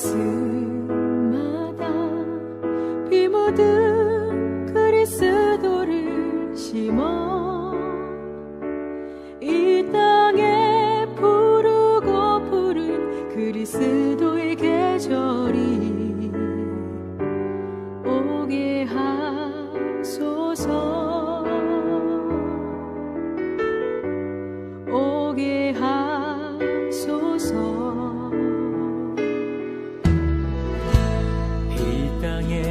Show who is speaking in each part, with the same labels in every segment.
Speaker 1: 가슴마다 비 묻은 그리스도를 심어 이 땅에 부르고 부른 그리스도의 계절이 오게 하소서. 오게 하소서.
Speaker 2: 이 땅에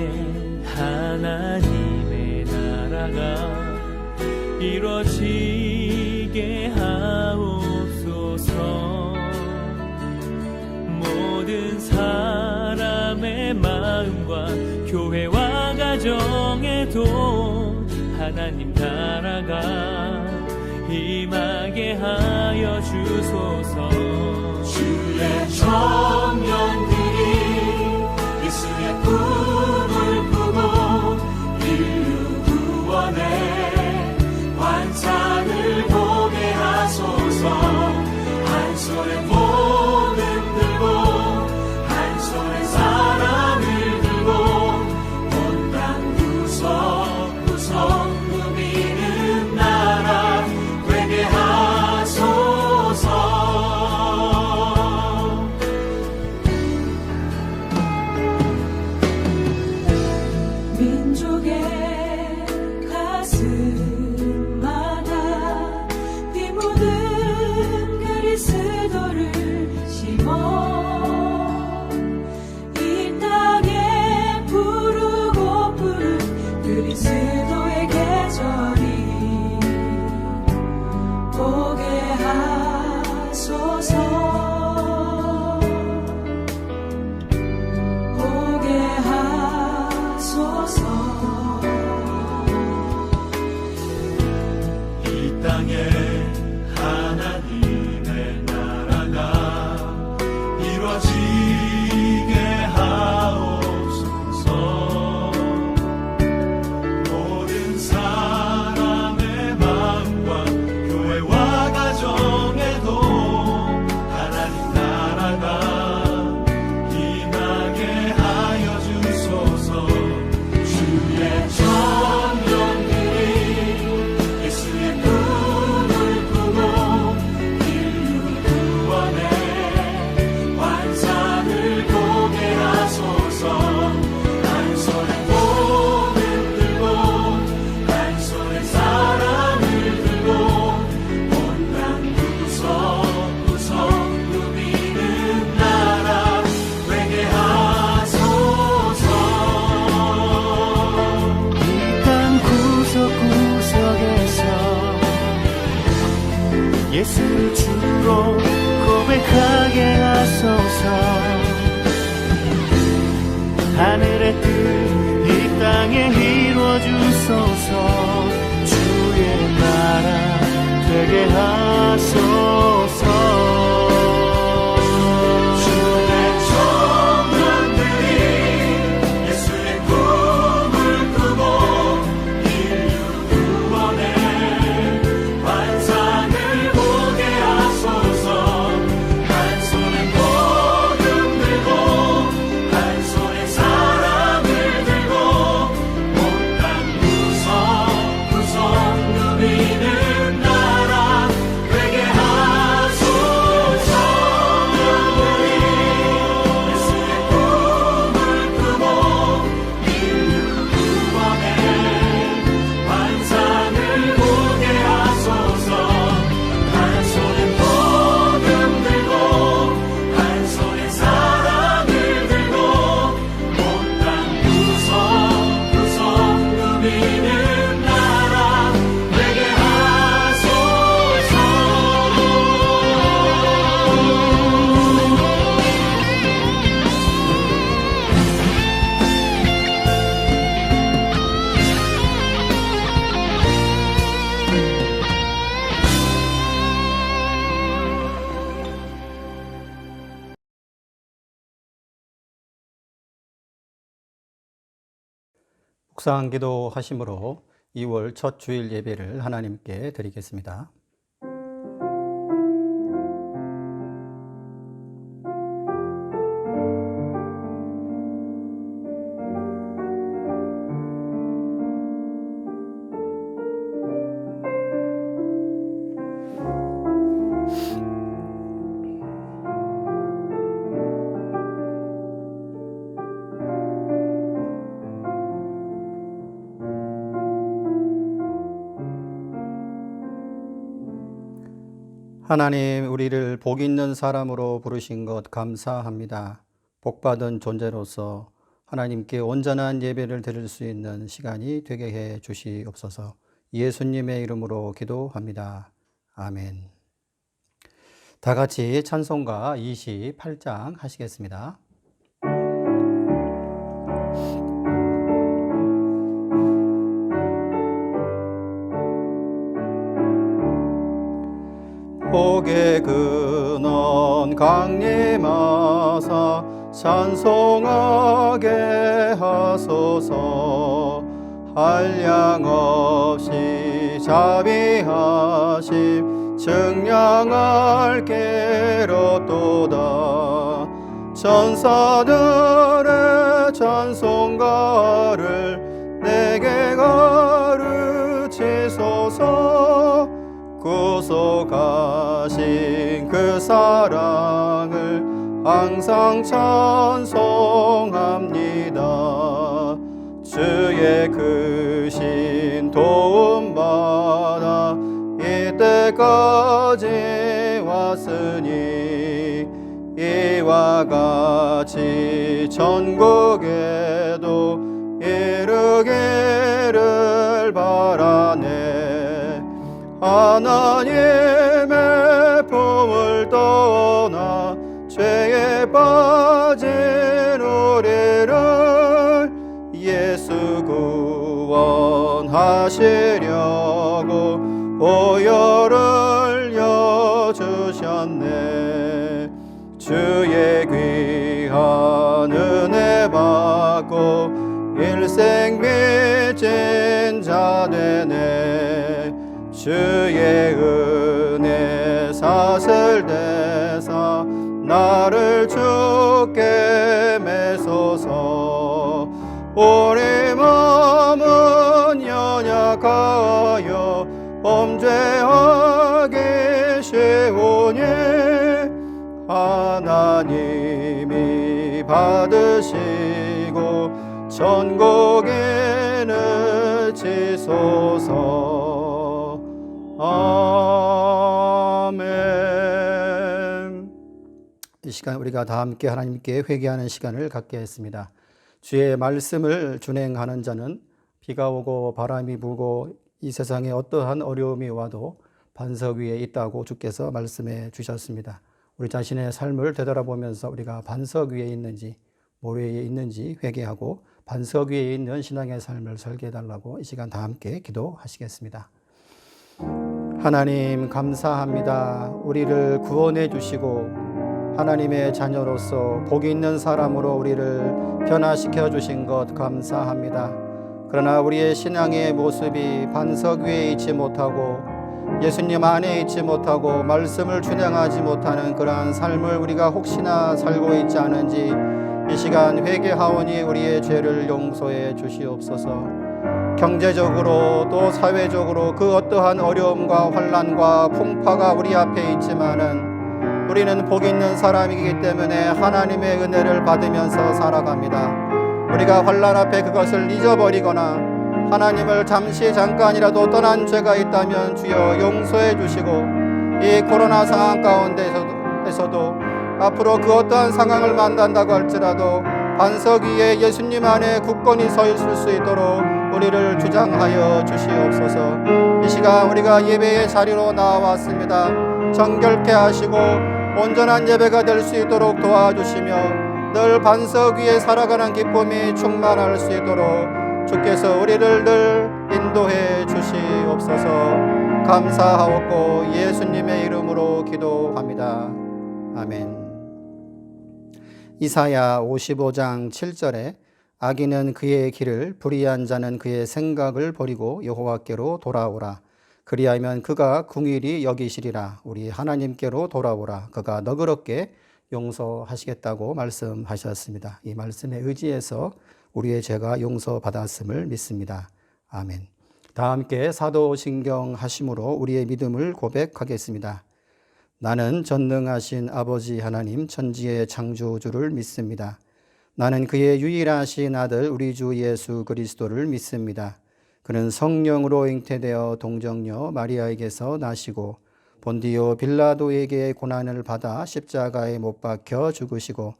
Speaker 2: 하나님의 나라가 이루어지게 하옵소서. 모든 사람의 마음과 교회와 가정에도 하나님 나라가 임하게 하여 주소서.
Speaker 3: 주의 청년들이 예수의 꿈을 꾸고 인류 구원의 환상을 보게 하소서. 한 손에 몸을 들고 한 손에 사랑을 들고 온 땅 구석구석 누비는 나라 되게 하소서.
Speaker 1: 민족의 가슴마다 비 묻은 그리스도를 심어 이 땅에 부르고 부른 그리스도의 계절이 오게 하소서. 오게 하소서.
Speaker 3: 이 땅에 하나님의 나라가 이루어지게 하옵소서. 모든 사람의 마음과 교회와 가정에도 하나님 나라가 임하게 하여 주소서. 주의 청년들이 예수의 꿈을 꾸고 인류 구원의 환상을 보게 하소서. 한 손에 몸을 들고 한 손에 사랑을 들고 온 땅 구석구석 누비는 나라 되게 하소서.
Speaker 2: 이 땅 구석구석에서 예수를 주로 고백하게 하소서. 하늘의 뜻 이 땅에 이루어 주소서. 주의 나라 되게 하소서.
Speaker 3: 주의 청년들이 예수의 꿈을 꾸고 인류 구원의 환상을 보게 하소서. 한 손에 복음 들고 한 손에 사랑을 들고 온 땅 구석구석 누비는 나라 되게 하소서. 예수의 꿈을 꾸고 인류 구원의 환상을 보게 하소서. 한 손에 복음 들고 한 손에 사랑을 들고 온 땅 구석구석 누비는 나라 되게 하소서.
Speaker 4: 묵상 기도 하심으로 2월 첫 주일 예배를 하나님께 드리겠습니다. 하나님, 우리를 복 있는 사람으로 부르신 것 감사합니다. 복받은 존재로서 하나님께 온전한 예배를 드릴 수 있는 시간이 되게 해 주시옵소서. 예수님의 이름으로 기도합니다. 아멘. 다 같이 찬송가 28장 하시겠습니다. 복의 근원 강림하사 찬송하게 하소서. 한량 없이 자비하심 증량할 게로도다. 천사들의 찬송가를 내게 가르치소서. 구속하신 그 사랑을 항상 찬송합니다. 주의 크신 도움받아 이때까지 왔으니 이와 같이 전국에도 이르기를 바라네. 하나님의 품을 떠나 죄에 빠진 우리를 예수 구원하시려고 보혈을 여주셨네. 주의 귀한 은혜 받고 일생 빚진 자 되네. 주의 은혜 사슬 대사 나를 주께 매소서. 우리 마음은 연약하여 범죄하기 쉬우니 하나님이 받으시고 천국에 넣으시소서. 아멘. 이 시간 우리가 다 함께 하나님께 회개하는 시간을 갖게 했습니다. 주의 말씀을 준행하는 자는 비가 오고 바람이 불고 이 세상에 어떠한 어려움이 와도 반석 위에 있다고 주께서 말씀해 주셨습니다. 우리 자신의 삶을 되돌아보면서 우리가 반석 위에 있는지 모래 위에 있는지 회개하고 반석 위에 있는 신앙의 삶을 살게 해달라고 이 시간 다 함께 기도하시겠습니다. 하나님 감사합니다. 우리를 구원해 주시고 하나님의 자녀로서 복 있는 사람으로 우리를 변화시켜 주신 것 감사합니다. 그러나 우리의 신앙의 모습이 반석 위에 있지 못하고 예수님 안에 있지 못하고 말씀을 준행하지 못하는 그러한 삶을 우리가 혹시나 살고 있지 않은지 이 시간 회개하오니 우리의 죄를 용서해 주시옵소서. 경제적으로 또 사회적으로 그 어떠한 어려움과 환난과 풍파가 우리 앞에 있지만은 우리는 복 있는 사람이기 때문에 하나님의 은혜를 받으면서 살아갑니다. 우리가 환난 앞에 그것을 잊어버리거나 하나님을 잠깐이라도 떠난 죄가 있다면 주여 용서해 주시고 이 코로나 상황 가운데에서도 앞으로 그 어떠한 상황을 만난다고 할지라도 반석 위에 예수님 안에 굳건히 서 있을 수 있도록 우리를 주장하여 주시옵소서. 이 시간 우리가 예배의 자리로 나왔습니다. 정결케 하시고 온전한 예배가 될 수 있도록 도와주시며 늘 반석 위에 살아가는 기쁨이 충만할 수 있도록 주께서 우리를 늘 인도해 주시옵소서. 감사하옵고 예수님의 이름으로 기도합니다. 아멘. 이사야 55장 7절에 악인은 그의 길을 불의한 자는 그의 생각을 버리고 여호와께로 돌아오라. 그리하면 그가 궁일이 여기시리라. 우리 하나님께로 돌아오라. 그가 너그럽게 용서하시겠다고 말씀하셨습니다. 이 말씀에 의지해서 우리의 죄가 용서받았음을 믿습니다. 아멘. 다 함께 사도신경 하심으로 우리의 믿음을 고백하겠습니다. 나는 전능하신 아버지 하나님 천지의 창조주를 믿습니다. 나는 그의 유일하신 아들 우리 주 예수 그리스도를 믿습니다. 그는 성령으로 잉태되어 동정녀 마리아에게서 나시고 본디오 빌라도에게 고난을 받아 십자가에 못 박혀 죽으시고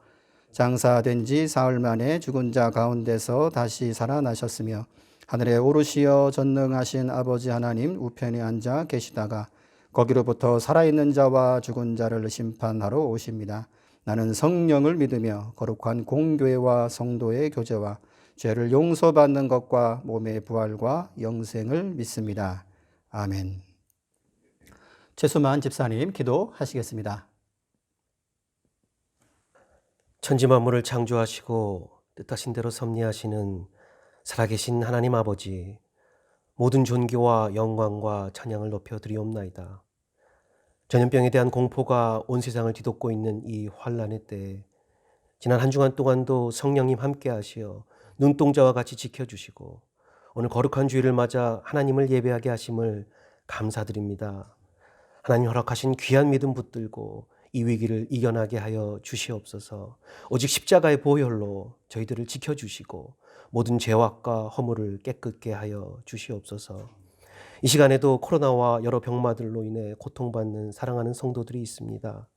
Speaker 4: 장사된 지 사흘 만에 죽은 자 가운데서 다시 살아나셨으며 하늘에 오르시어 전능하신 아버지 하나님 우편에 앉아 계시다가 거기로부터 살아있는 자와 죽은 자를 심판하러 오십니다. 나는 성령을 믿으며 거룩한 공교회와 성도의 교제와 죄를 용서받는 것과 몸의 부활과 영생을 믿습니다. 아멘. 최수만 집사님 기도하시겠습니다.
Speaker 5: 천지 만물을 창조하시고 뜻하신 대로 섭리하시는 살아계신 하나님 아버지, 모든 존귀와 영광과 찬양을 높여드리옵나이다. 전염병에 대한 공포가 온 세상을 뒤덮고 있는 이 환란의 때에 지난 한 주간 동안도 성령님 함께 하시어 눈동자와 같이 지켜주시고 오늘 거룩한 주일을 맞아 하나님을 예배하게 하심을 감사드립니다. 하나님 허락하신 귀한 믿음 붙들고 이 위기를 이겨나게 하여 주시옵소서. 오직 십자가의 보혈로 저희들을 지켜주시고 모든 죄악과 허물을 깨끗게 하여 주시옵소서. 이 시간에도 코로나와 여러 병마들로 인해 고통받는 사랑하는 성도들이 있습니다.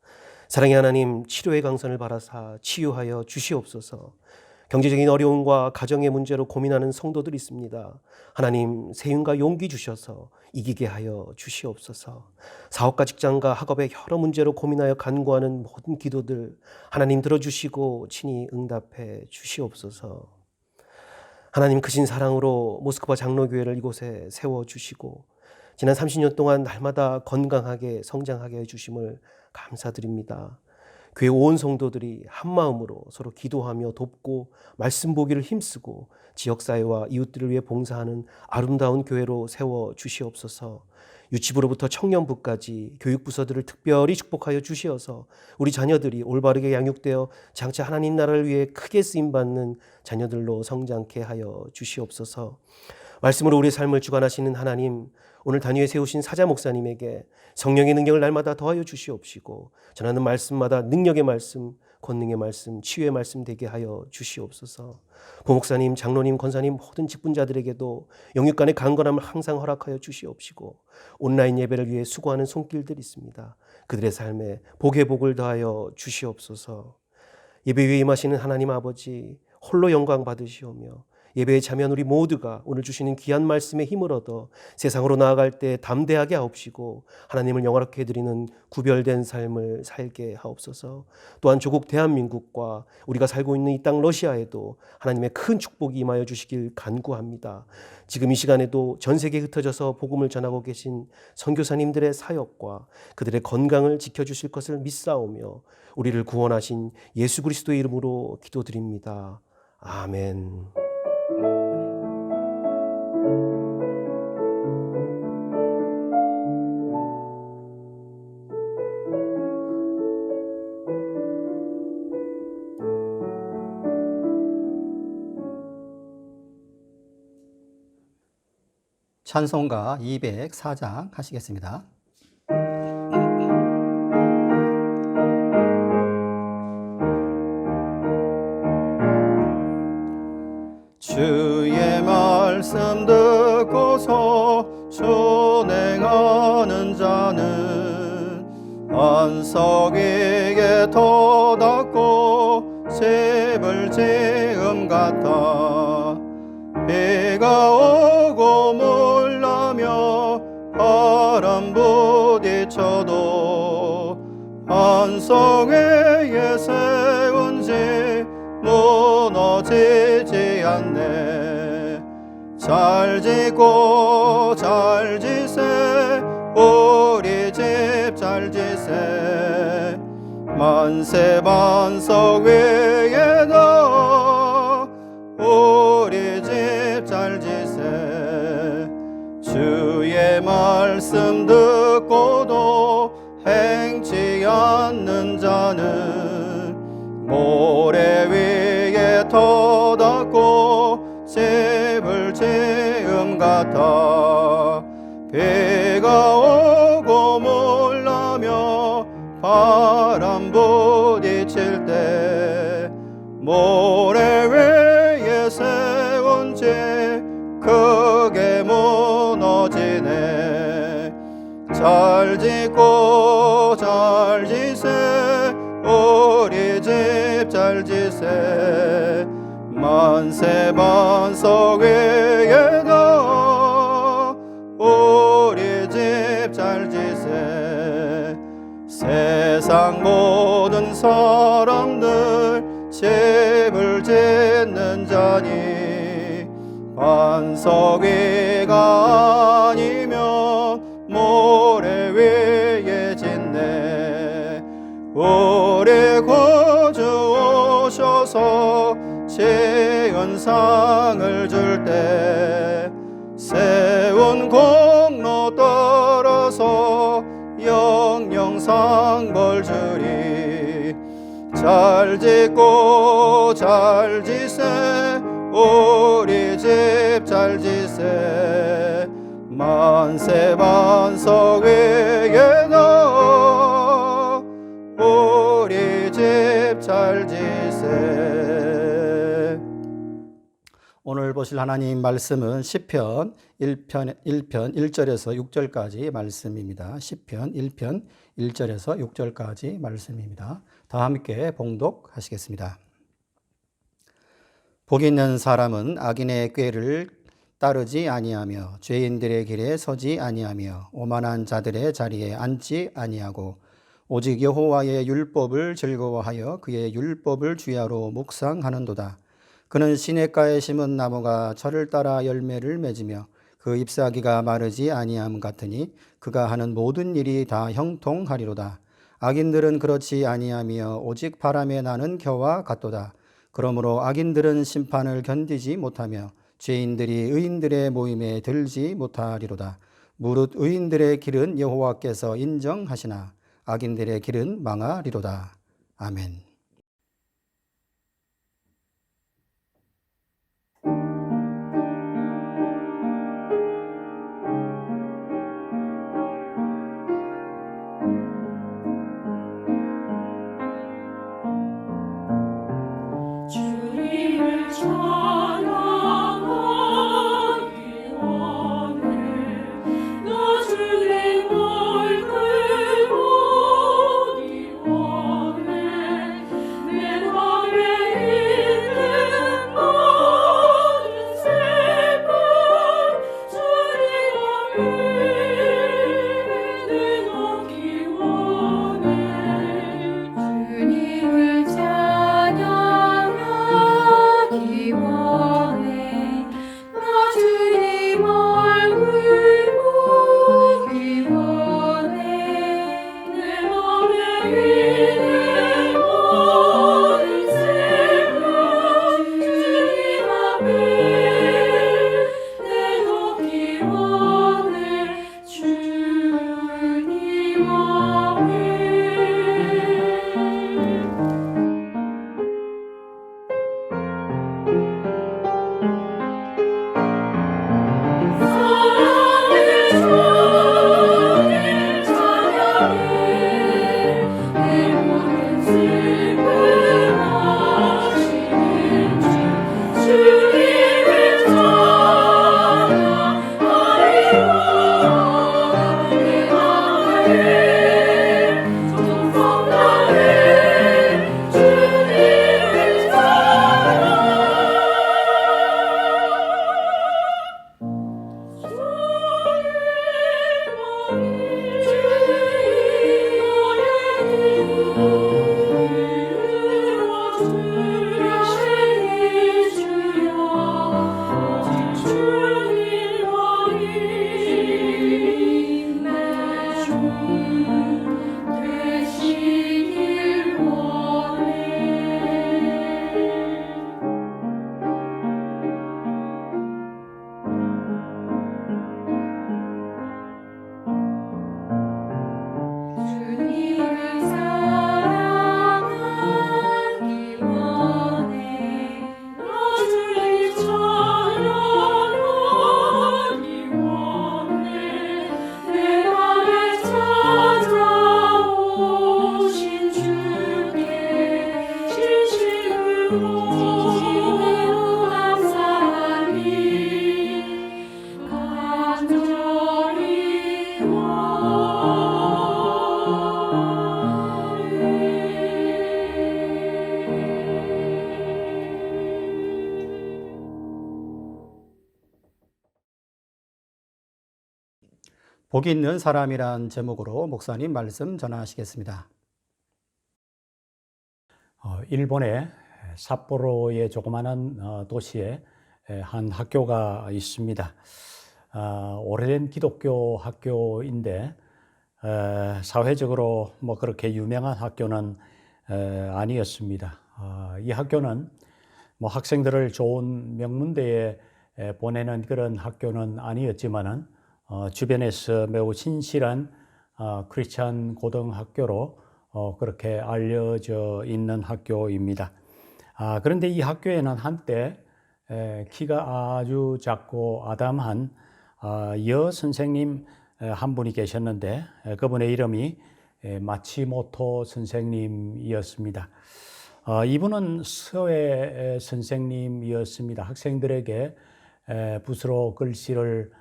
Speaker 5: 사랑의 하나님, 치료의 강선을 바라사 치유하여 주시옵소서. 경제적인 어려움과 가정의 문제로 고민하는 성도들이 있습니다. 하나님, 세윤과 용기 주셔서 이기게 하여 주시옵소서. 사업과 직장과 학업의 여러 문제로 고민하여 간구하는 모든 기도들 하나님 들어주시고 친히 응답해 주시옵소서. 하나님, 크신 사랑으로 모스크바 장로교회를 이곳에 세워주시고 지난 30년 동안 날마다 건강하게 성장하게 해주심을 감사드립니다. 교회 온 성도들이 한마음으로 서로 기도하며 돕고 말씀 보기를 힘쓰고 지역사회와 이웃들을 위해 봉사하는 아름다운 교회로 세워주시옵소서. 유치부로부터 청년부까지 교육부서들을 특별히 축복하여 주시어서 우리 자녀들이 올바르게 양육되어 장차 하나님 나라를 위해 크게 쓰임받는 자녀들로 성장케 하여 주시옵소서. 말씀으로 우리의 삶을 주관하시는 하나님, 오늘 단위에 세우신 사자 목사님에게 성령의 능력을 날마다 더하여 주시옵시고 전하는 말씀마다 능력의 말씀, 권능의 말씀, 치유의 말씀 되게 하여 주시옵소서. 부목사님, 장로님, 권사님 모든 직분자들에게도 영육간의 강건함을 항상 허락하여 주시옵시고 온라인 예배를 위해 수고하는 손길들이 있습니다. 그들의 삶에 복의 복을 더하여 주시옵소서. 예배 위에 임하시는 하나님 아버지, 홀로 영광 받으시오며 예배에 참여한 우리 모두가 오늘 주시는 귀한 말씀에 힘을 얻어 세상으로 나아갈 때 담대하게 하옵시고 하나님을 영화롭게 해드리는 구별된 삶을 살게 하옵소서. 또한 조국 대한민국과 우리가 살고 있는 이 땅 러시아에도 하나님의 큰 축복이 임하여 주시길 간구합니다. 지금 이 시간에도 전 세계에 흩어져서 복음을 전하고 계신 선교사님들의 사역과 그들의 건강을 지켜주실 것을 믿사오며 우리를 구원하신 예수 그리스도의 이름으로 기도드립니다. 아멘.
Speaker 4: 찬송가 204장 하시겠습니다. 주의 말씀 듣고서 순행하는 자는 안석 위에 터닫고 셉을 지음 같아 비가 오고 몰라며 바람 부딪혀도 안석 위에 세운 집 무너지지 않네. 잘 짓고 잘 지세 우리 집 잘 지세 만세 반석 위에 너 우리 집 잘 지세 주의 말씀 듣고도 행치 않는 자는 모래 위에 터닫고 집을 지음 같아 비가 오고 몰라며 바람 부딪힐 때 모래 위에 세운 집 크게 무너지네. 잘 짓고 지세 만세 반석 위에다 우리 집 잘 지세 세상 모든 사람들 집을 짓는 자니 반석 위가 아니면 모래 위에 짓네 우리 구주 오셔서 지은상을 줄 때 세운 공로 따라서 영영상 벌 주리 잘 짓고 잘 지세 우리 집 잘 지세 만세 반석 위에다 우리 집 잘 지세. 오늘 보실 하나님 말씀은 시편 1편 1절에서 6절까지 말씀입니다. 시편 1편 1절에서 6절까지 말씀입니다. 다 함께 봉독하시겠습니다. 복 있는 사람은 악인의 꾀를 따르지 아니하며 죄인들의 길에 서지 아니하며 오만한 자들의 자리에 앉지 아니하고 오직 여호와의 율법을 즐거워하여 그의 율법을 주야로 묵상하는도다. 그는 시냇가에 심은 나무가 철을 따라 열매를 맺으며 그 잎사귀가 마르지 아니함 같으니 그가 하는 모든 일이 다 형통하리로다. 악인들은 그렇지 아니하며 오직 바람에 나는 겨와 같도다. 그러므로 악인들은 심판을 견디지 못하며 죄인들이 의인들의 모임에 들지 못하리로다. 무릇 의인들의 길은 여호와께서 인정하시나 악인들의 길은 망하리로다. 아멘.
Speaker 1: 주님을 찬양하기 원해 나 주님 얼굴 보기 원해 내 맘에 있는 모든 슬픔 주님 앞에 내놓기 원해 주님을 찬양하기 원해 나 주님 얼굴 보기 원해 내 맘에 있는 모든 슬픔 주님 앞에 내놓기 원해 주님 앞에 사랑의 주님 찬양해 내 모든 슬픔 아시는 주 주님을 찬양하리로다 내 마음에 정성다해 주님을 되시길 원해 주님을 사랑하기 원해 나 주님 찬양하기 원해 내 맘에 찾아오신 주께 진심으로 감사하니 간절히 원해
Speaker 4: 복이 있는 사람이란 제목으로 목사님 말씀 전하시겠습니다.
Speaker 6: 일본의 삿포로의 조그마한 도시에 한 학교가 있습니다. 오래된 기독교 학교인데 사회적으로 뭐 그렇게 유명한 학교는 아니었습니다. 이 학교는 뭐 학생들을 좋은 명문대에 보내는 그런 학교는 아니었지만은 주변에서 매우 신실한 크리스찬 고등학교로 그렇게 알려져 있는 학교입니다. 그런데 이 학교에는 한때 키가 아주 작고 아담한 여 선생님 한 분이 계셨는데 그분의 이름이 마치모토 선생님이었습니다. 이분은 서예 선생님이었습니다. 학생들에게 붓으로 글씨를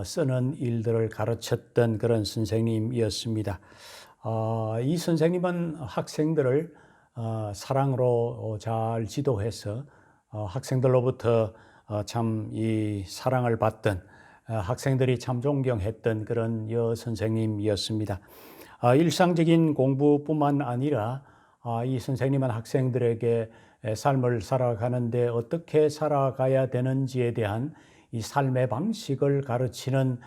Speaker 6: 쓰는 일들을 가르쳤던 그런 선생님이었습니다. 이 선생님은 학생들을 사랑으로 잘 지도해서 학생들로부터 참 이 사랑을 받던 학생들이 참 존경했던 그런 여 선생님이었습니다. 일상적인 공부뿐만 아니라 이 선생님은 학생들에게 삶을 살아가는데 어떻게 살아가야 되는지에 대한 이 삶의 방식을 가르치는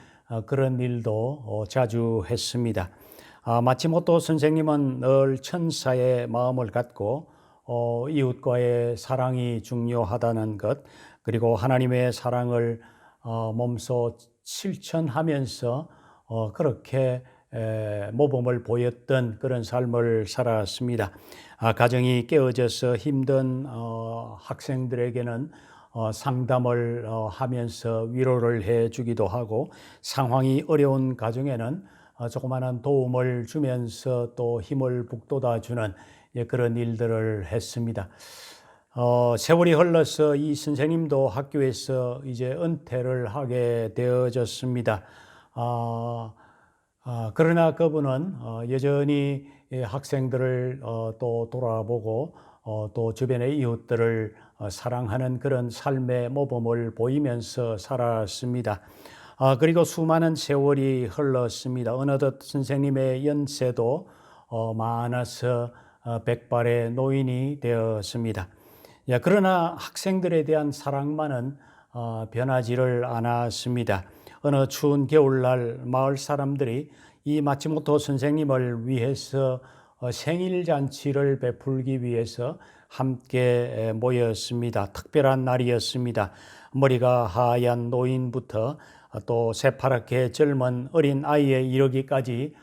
Speaker 6: 그런 일도 자주 했습니다. 마치모토 선생님은 늘 천사의 마음을 갖고 이웃과의 사랑이 중요하다는 것, 그리고 하나님의 사랑을 몸소 실천하면서 그렇게 모범을 보였던 그런 삶을 살았습니다. 가정이 깨어져서 힘든 학생들에게는 상담을 하면서 위로를 해주기도 하고, 상황이 어려운 가정에는 조그마한 도움을 주면서 또 힘을 북돋아주는 그런 일들을 했습니다. 세월이 흘러서 이 선생님도 학교에서 이제 은퇴를 하게 되어졌습니다. 그러나 그분은 여전히 학생들을 또 돌아보고 또 주변의 이웃들을 사랑하는 그런 삶의 모범을 보이면서 살았습니다. 그리고 수많은 세월이 흘렀습니다. 어느덧 선생님의 연세도 많아서 백발의 노인이 되었습니다. 그러나 학생들에 대한 사랑만은 변하지를 않았습니다. 어느 추운 겨울날 마을 사람들이 이 마치모토 선생님을 위해서 생일잔치를 베풀기 위해서 함께 모였습니다. 특별한 날이었습니다. 머리가 하얀 노인부터 또 새파랗게 젊은 어린 아이에 이르기까지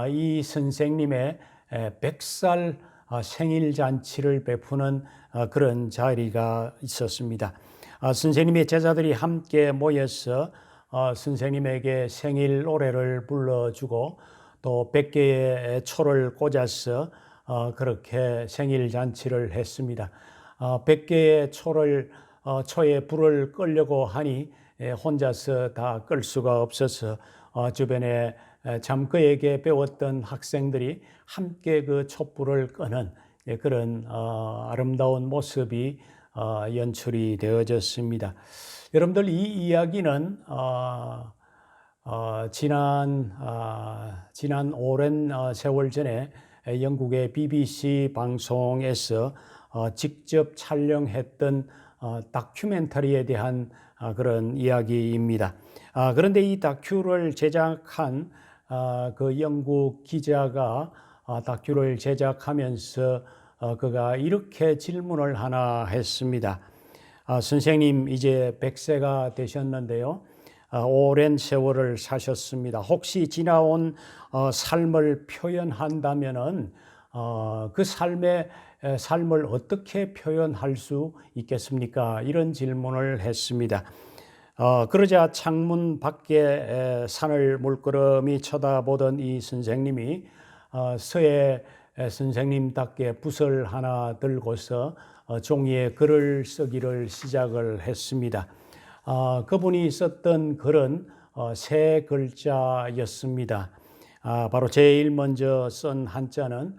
Speaker 6: 이 선생님의 100살 생일잔치를 베푸는 그런 자리가 있었습니다. 선생님의 제자들이 함께 모여서 선생님에게 생일 노래를 불러주고 또 100개의 초를 꽂아서 그렇게 생일 잔치를 했습니다. 100개의 초에 불을 끌려고 하니 혼자서 다 끌 수가 없어서 주변에 참 그에게 배웠던 학생들이 함께 그 촛불을 끄는 그런 아름다운 모습이 연출이 되어졌습니다. 여러분들, 이 이야기는 지난 오랜 세월 전에 영국의 BBC 방송에서 직접 촬영했던 다큐멘터리에 대한 그런 이야기입니다. 그런데 이 다큐를 제작한 그 영국 기자가 다큐를 제작하면서 그가 이렇게 질문을 하나 했습니다. 선생님, 이제 100세가 되셨는데요. 오랜 세월을 사셨습니다. 혹시 지나온 삶을 표현한다면은 그 삶을 어떻게 표현할 수 있겠습니까? 이런 질문을 했습니다. 그러자 창문 밖에 산을 물끄러미 쳐다보던 이 선생님이 서예 선생님답게 붓을 하나 들고서 종이에 글을 쓰기를 시작을 했습니다. 그분이 썼던 글은 세 글자였습니다. 바로 제일 먼저 쓴 한자는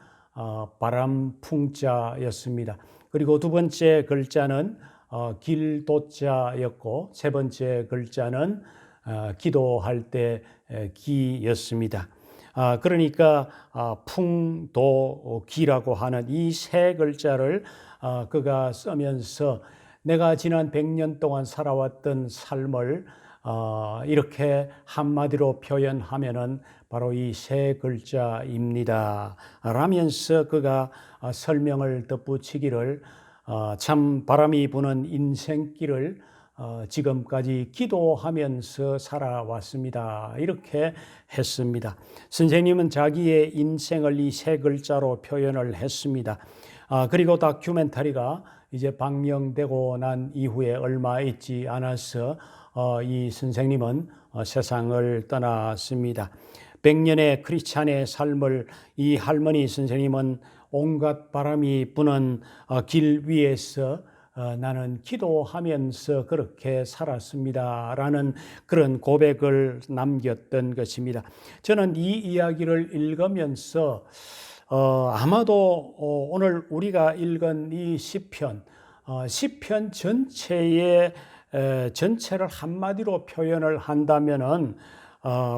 Speaker 6: 바람풍자였습니다. 그리고 두 번째 글자는 길도자였고, 세 번째 글자는 기도할 때 기였습니다. 그러니까 풍도기라고 하는 이 세 글자를 그가 쓰면서 내가 지난 100년 동안 살아왔던 삶을 이렇게 한마디로 표현하면은 바로 이 세 글자입니다 라면서 그가 설명을 덧붙이기를 참 바람이 부는 인생길을 지금까지 기도하면서 살아왔습니다. 이렇게 했습니다. 선생님은 자기의 인생을 이 세 글자로 표현을 했습니다. 그리고 다큐멘터리가 이제 방영되고 난 이후에 얼마 있지 않아서 이 선생님은 세상을 떠났습니다. 100년의 크리스찬의 삶을 이 할머니 선생님은 온갖 바람이 부는 길 위에서 나는 기도하면서 그렇게 살았습니다 라는 그런 고백을 남겼던 것입니다. 저는 이 이야기를 읽으면서 아마도 오늘 우리가 읽은 이 시편 전체를 한마디로 표현을 한다면은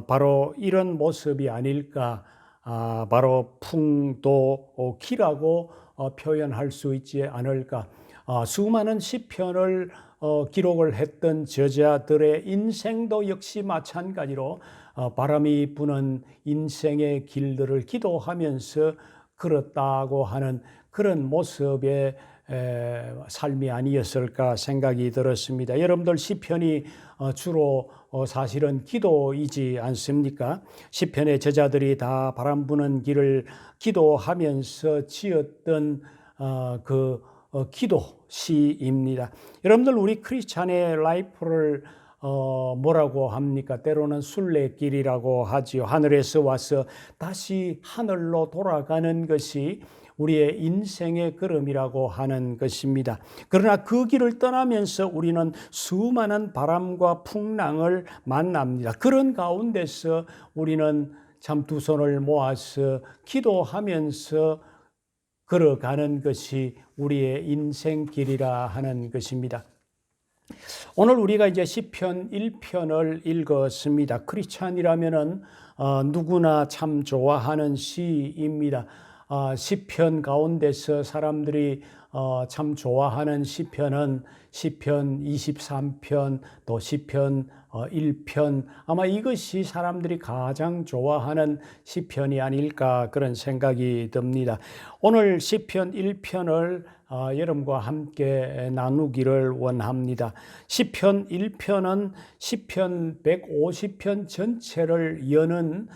Speaker 6: 바로 이런 모습이 아닐까, 바로 풍도기라고 표현할 수 있지 않을까. 수많은 시편을 기록을 했던 저자들의 인생도 역시 마찬가지로 바람이 부는 인생의 길들을 기도하면서 걸었다고 하는 그런 모습의 삶이 아니었을까 생각이 들었습니다. 여러분들 시편이 주로 사실은 기도이지 않습니까? 시편의 저자들이 다 바람 부는 길을 기도하면서 지었던 기도 시입니다. 여러분들 우리 크리스찬의 라이프를 뭐라고 합니까? 때로는 순례길이라고 하지요. 하늘에서 와서 다시 하늘로 돌아가는 것이 우리의 인생의 걸음이라고 하는 것입니다. 그러나 그 길을 떠나면서 우리는 수많은 바람과 풍랑을 만납니다. 그런 가운데서 우리는 참 두 손을 모아서 기도하면서 걸어가는 것이 우리의 인생길이라 하는 것입니다. 오늘 우리가 이제 시편 1편을 읽었습니다. 크리스찬이라면은 누구나 참 좋아하는 시입니다. 시편 가운데서 사람들이 참 좋아하는 시편은 시편 23편 또 시편 1편, 아마 이것이 사람들이 가장 좋아하는 시편이 아닐까 그런 생각이 듭니다. 오늘 시편 1편을 여러분과 함께 나누기를 원합니다. 시편 1편은 시편 150편 전체를 여는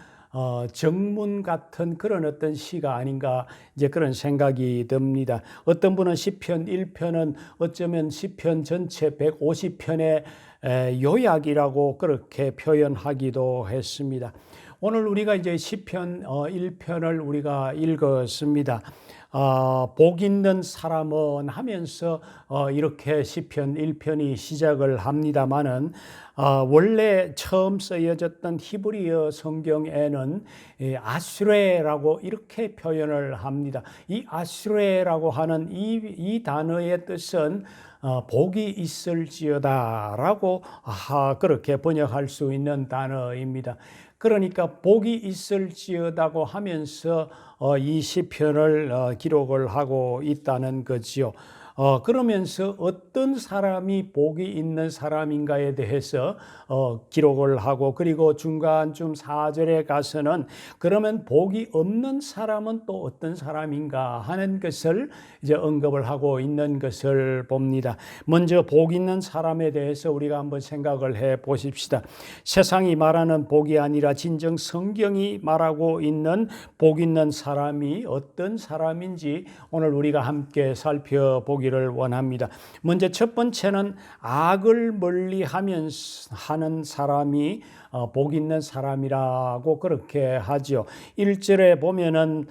Speaker 6: 정문 같은 그런 어떤 시가 아닌가 이제 그런 생각이 듭니다. 어떤 분은 시편 1편은 어쩌면 시편 전체 150편의 요약이라고 그렇게 표현하기도 했습니다. 오늘 우리가 이제 시편 1편을 우리가 읽었습니다. 복 있는 사람은 하면서 이렇게 시편 1편이 시작을 합니다마는 원래 처음 쓰여졌던 히브리어 성경에는 아슈레라고 이렇게 표현을 합니다. 이 아슈레라고 하는 이 단어의 뜻은 복이 있을지어다라고 그렇게 번역할 수 있는 단어입니다. 그러니까 복이 있을지어다고 하면서 이 시편을 기록을 하고 있다는 거지요. 그러면서 어떤 사람이 복이 있는 사람인가에 대해서 기록을 하고, 그리고 중간쯤 4절에 가서는 그러면 복이 없는 사람은 또 어떤 사람인가 하는 것을 이제 언급을 하고 있는 것을 봅니다. 먼저 복 있는 사람에 대해서 우리가 한번 생각을 해 보십시다. 세상이 말하는 복이 아니라 진정 성경이 말하고 있는 복 있는 사람이 어떤 사람인지 오늘 우리가 함께 살펴보기를 원합니다. 먼저 첫 번째는 악을 멀리하는 사람이 복 있는 사람이라고 그렇게 하죠. 1절에 보면은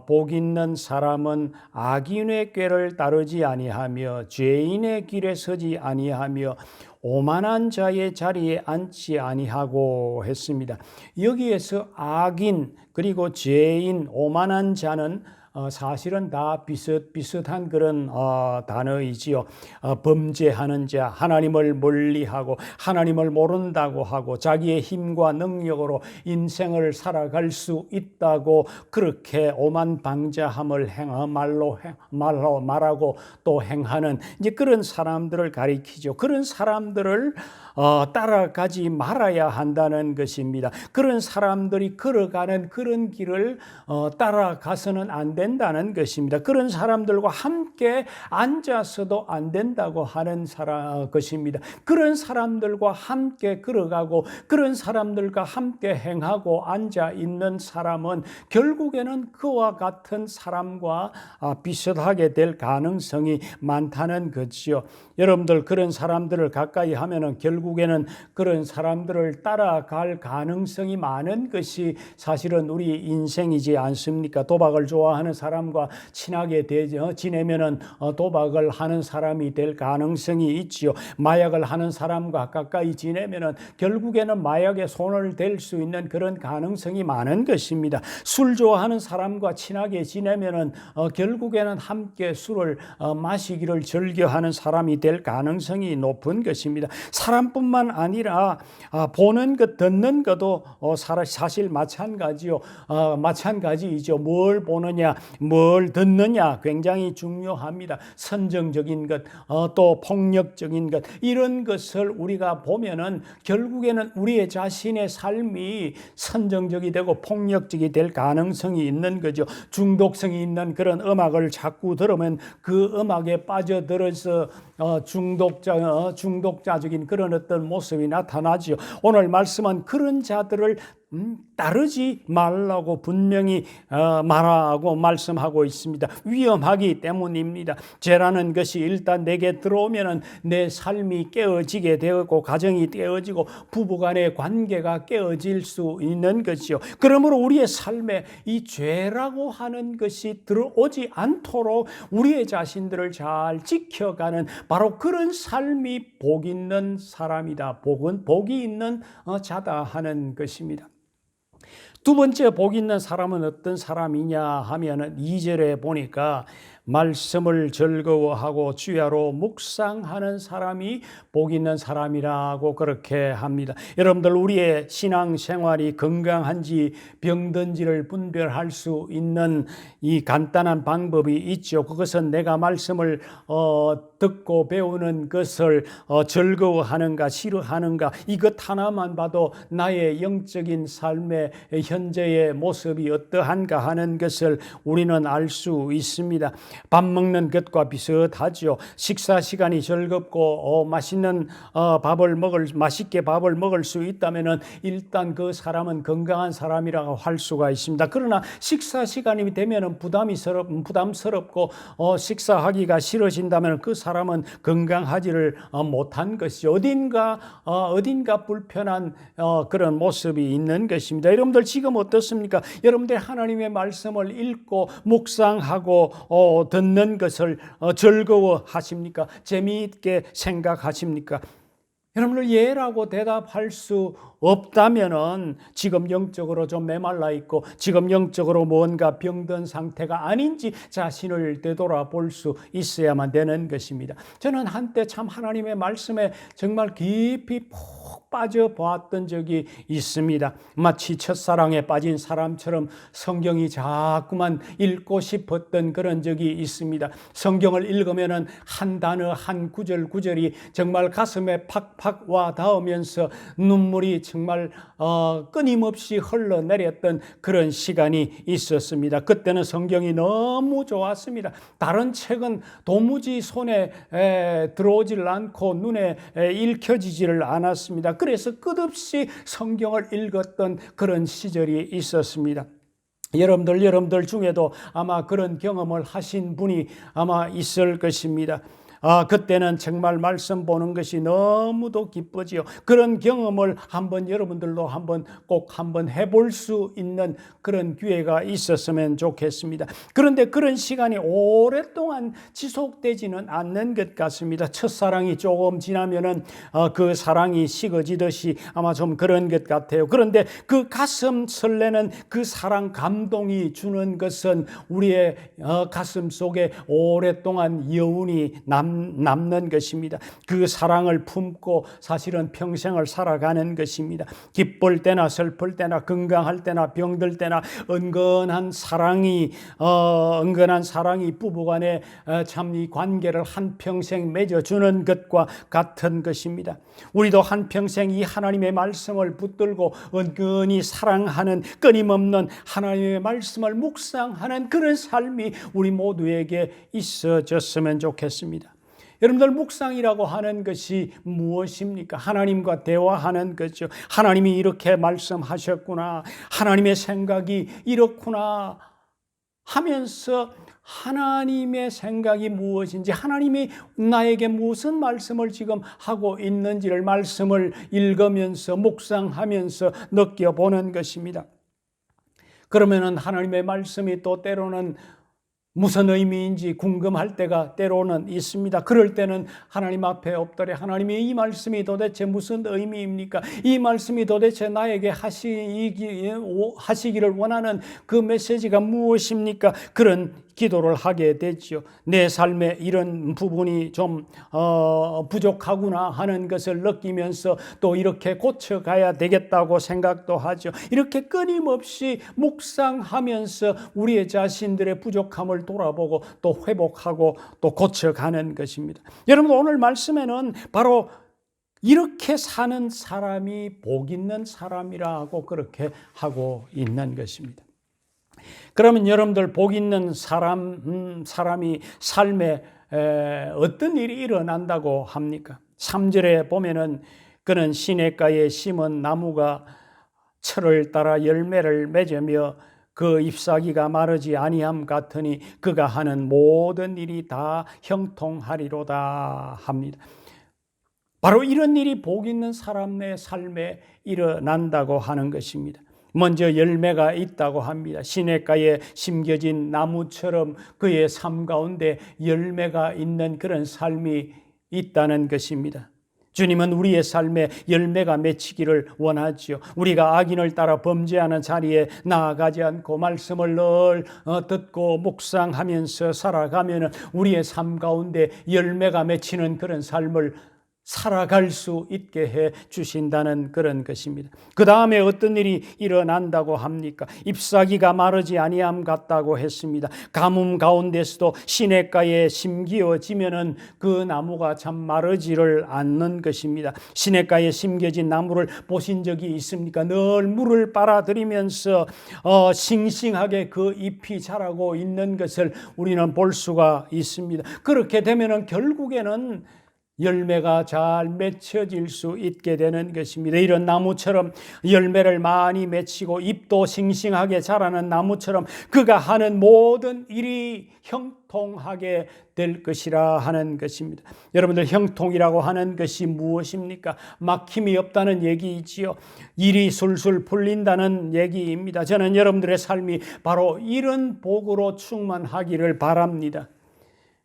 Speaker 6: 복 있는 사람은 악인의 꾀를 따르지 아니하며 죄인의 길에 서지 아니하며 오만한 자의 자리에 앉지 아니하고 했습니다. 여기에서 악인 그리고 죄인, 오만한 자는 사실은 다 비슷비슷한 그런 단어이지요. 범죄하는 자, 하나님을 멀리하고 하나님을 모른다고 하고 자기의 힘과 능력으로 인생을 살아갈 수 있다고 그렇게 오만방자함을 말하고 또 행하는 이제 그런 사람들을 가리키죠. 그런 사람들을 따라가지 말아야 한다는 것입니다. 그런 사람들이 걸어가는 그런 길을 따라가서는 안 된다는 것입니다. 그런 사람들과 함께 앉아서도 안 된다고 하는 것입니다. 그런 사람들과 함께 걸어가고 그런 사람들과 함께 행하고 앉아 있는 사람은 결국에는 그와 같은 사람과 비슷하게 될 가능성이 많다는 거지요. 여러분들 그런 사람들을 가까이 하면은 결국에는 그런 사람들을 따라갈 가능성이 많은 것이 사실은 우리 인생이지 않습니까? 도박을 좋아하는 사람과 친하게 지내면은 도박을 하는 사람이 될 가능성이 있지요. 마약을 하는 사람과 가까이 지내면은 결국에는 마약에 손을 댈 수 있는 그런 가능성이 많은 것입니다. 술 좋아하는 사람과 친하게 지내면은 결국에는 함께 술을 마시기를 즐겨하는 사람이 될 가능성이 높은 것입니다. 사람뿐만 아니라 보는 것, 듣는 것도 사실 마찬가지요. 마찬가지이죠. 뭘 보느냐, 뭘 듣느냐 굉장히 중요합니다. 선정적인 것, 또 폭력적인 것 이런 것을 우리가 보면은 결국에는 우리의 자신의 삶이 선정적이 되고 폭력적이 될 가능성이 있는 거죠. 중독성이 있는 그런 음악을 자꾸 들으면 그 음악에 빠져들어서 중독자적인 그런 어떤 모습이 나타나죠. 오늘 말씀은 그런 자들을 따르지 말라고 분명히 말하고 말씀하고 있습니다. 위험하기 때문입니다. 죄라는 것이 일단 내게 들어오면은 내 삶이 깨어지게 되고 가정이 깨어지고 부부간의 관계가 깨어질 수 있는 것이요. 그러므로 우리의 삶에 이 죄라고 하는 것이 들어오지 않도록 우리의 자신들을 잘 지켜가는 바로 그런 삶이 복 있는 사람이다. 복이 있는 자다 하는 것입니다. 두 번째 복 있는 사람은 어떤 사람이냐 하면은 2절에 보니까 말씀을 즐거워하고 주야로 묵상하는 사람이 복 있는 사람이라고 그렇게 합니다. 여러분들 우리의 신앙생활이 건강한지 병든지를 분별할 수 있는 이 간단한 방법이 있죠. 그것은 내가 말씀을 듣고 배우는 것을 즐거워하는가 싫어하는가 이것 하나만 봐도 나의 영적인 삶의 현재의 모습이 어떠한가 하는 것을 우리는 알 수 있습니다. 밥 먹는 것과 비슷하죠. 식사 시간이 즐겁고 맛있는 맛있게 밥을 먹을 수 있다면은 일단 그 사람은 건강한 사람이라고 할 수가 있습니다. 그러나 식사 시간이 되면은 부담스럽고 식사하기가 싫어진다면 그 사람은 건강하지를 못한 것이죠. 어딘가 불편한 그런 모습이 있는 것입니다. 여러분들 지금 어떻습니까? 여러분들 하나님의 말씀을 읽고 묵상하고 듣는 것을 즐거워하십니까? 재미있게 생각하십니까? 여러분들 예라고 대답할 수 없다면은 지금 영적으로 좀 메말라 있고 지금 영적으로 뭔가 병든 상태가 아닌지 자신을 되돌아볼 수 있어야만 되는 것입니다. 저는 한때 참 하나님의 말씀에 정말 깊이 푹 빠져보았던 적이 있습니다. 마치 첫사랑에 빠진 사람처럼 성경이 자꾸만 읽고 싶었던 그런 적이 있습니다. 성경을 읽으면은 한 단어 한 구절이 정말 가슴에 팍팍 와 닿으면서 눈물이 정말 끊임없이 흘러내렸던 그런 시간이 있었습니다. 그때는 성경이 너무 좋았습니다. 다른 책은 도무지 손에 들어오질 않고 눈에 읽혀지지를 않았습니다. 그래서 끝없이 성경을 읽었던 그런 시절이 있었습니다. 여러분들 중에도 아마 그런 경험을 하신 분이 아마 있을 것입니다. 그때는 정말 말씀 보는 것이 너무도 기쁘지요. 그런 경험을 한번 여러분들도 꼭 한번 해볼 수 있는 그런 기회가 있었으면 좋겠습니다. 그런데 그런 시간이 오랫동안 지속되지는 않는 것 같습니다. 첫사랑이 조금 지나면은 그 사랑이 식어지듯이 아마 좀 그런 것 같아요. 그런데 그 가슴 설레는 그 사랑 감동이 주는 것은 우리의 가슴 속에 오랫동안 여운이 남는 것입니다. 그 사랑을 품고 사실은 평생을 살아가는 것입니다. 기쁠 때나 슬플 때나 건강할 때나 병들 때나 은근한 사랑이 부부간에 참 이 관계를 한평생 맺어주는 것과 같은 것입니다. 우리도 한평생 이 하나님의 말씀을 붙들고 은근히 사랑하는, 끊임없는 하나님의 말씀을 묵상하는 그런 삶이 우리 모두에게 있어졌으면 좋겠습니다. 여러분들, 묵상이라고 하는 것이 무엇입니까? 하나님과 대화하는 거죠. 하나님이 이렇게 말씀하셨구나, 하나님의 생각이 이렇구나 하면서 하나님의 생각이 무엇인지, 하나님이 나에게 무슨 말씀을 지금 하고 있는지를 말씀을 읽으면서 묵상하면서 느껴보는 것입니다. 그러면은 하나님의 말씀이 또 때로는 무슨 의미인지 궁금할 때가 때로는 있습니다. 그럴 때는 하나님 앞에 엎드려 하나님의 이 말씀이 도대체 무슨 의미입니까? 이 말씀이 도대체 나에게 하시기를 원하는 그 메시지가 무엇입니까? 그런 기도를 하게 되죠. 내 삶에 이런 부분이 좀 부족하구나 하는 것을 느끼면서 또 이렇게 고쳐가야 되겠다고 생각도 하죠. 이렇게 끊임없이 묵상하면서 우리의 자신들의 부족함을 돌아보고 또 회복하고 또 고쳐가는 것입니다. 여러분, 오늘 말씀에는 바로 이렇게 사는 사람이 복 있는 사람이라고 그렇게 하고 있는 것입니다. 그러면 여러분들, 복 있는 사람이 삶에 어떤 일이 일어난다고 합니까? 3절에 보면은 그는 시냇가에 심은 나무가 철을 따라 열매를 맺으며 그 잎사귀가 마르지 아니함 같으니 그가 하는 모든 일이 다 형통하리로다 합니다. 바로 이런 일이 복 있는 사람의 삶에 일어난다고 하는 것입니다. 먼저 열매가 있다고 합니다. 시냇가에 심겨진 나무처럼 그의 삶 가운데 열매가 있는 그런 삶이 있다는 것입니다. 주님은 우리의 삶에 열매가 맺히기를 원하지요. 우리가 악인을 따라 범죄하는 자리에 나아가지 않고 말씀을 늘 듣고 묵상하면서 살아가면 우리의 삶 가운데 열매가 맺히는 그런 삶을 살아갈 수 있게 해 주신다는 그런 것입니다. 그 다음에 어떤 일이 일어난다고 합니까? 잎사귀가 마르지 아니함 같다고 했습니다. 가뭄 가운데서도 시냇가에 심기어지면은 그 나무가 참 마르지를 않는 것입니다. 시냇가에 심겨진 나무를 보신 적이 있습니까? 늘 물을 빨아들이면서 싱싱하게 그 잎이 자라고 있는 것을 우리는 볼 수가 있습니다. 그렇게 되면은 결국에는 열매가 잘 맺혀질 수 있게 되는 것입니다. 이런 나무처럼 열매를 많이 맺히고 잎도 싱싱하게 자라는 나무처럼 그가 하는 모든 일이 형통하게 될 것이라 하는 것입니다. 여러분들, 형통이라고 하는 것이 무엇입니까? 막힘이 없다는 얘기이지요. 일이 술술 풀린다는 얘기입니다. 저는 여러분들의 삶이 바로 이런 복으로 충만하기를 바랍니다.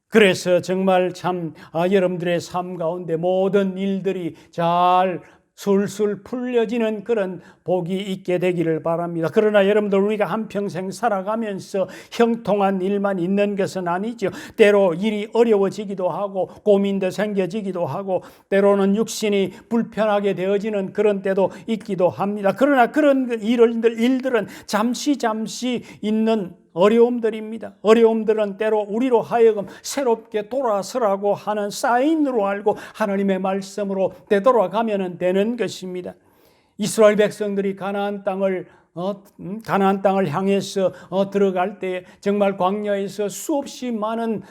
Speaker 6: 그래서 정말 참 여러분들의 삶 가운데 모든 일들이 잘 술술 풀려지는 그런 복이 있게 되기를 바랍니다. 그러나 여러분들, 우리가 한평생 살아가면서 형통한 일만 있는 것은 아니죠. 때로 일이 어려워지기도 하고 고민도 생겨지기도 하고 때로는 육신이 불편하게 되어지는 그런 때도 있기도 합니다. 그러나 그런 일들은 잠시 있는 어려움들입니다. 어려움들은 때로 우리로 하여금 새롭게 돌아서라고 하는 사인으로 알고 하나님의 말씀으로 되돌아가면 되는 것입니다. 이스라엘 백성들이 가나안 땅을 가나안 땅을 향해서 들어갈 때 정말 광야에서 수없이 많은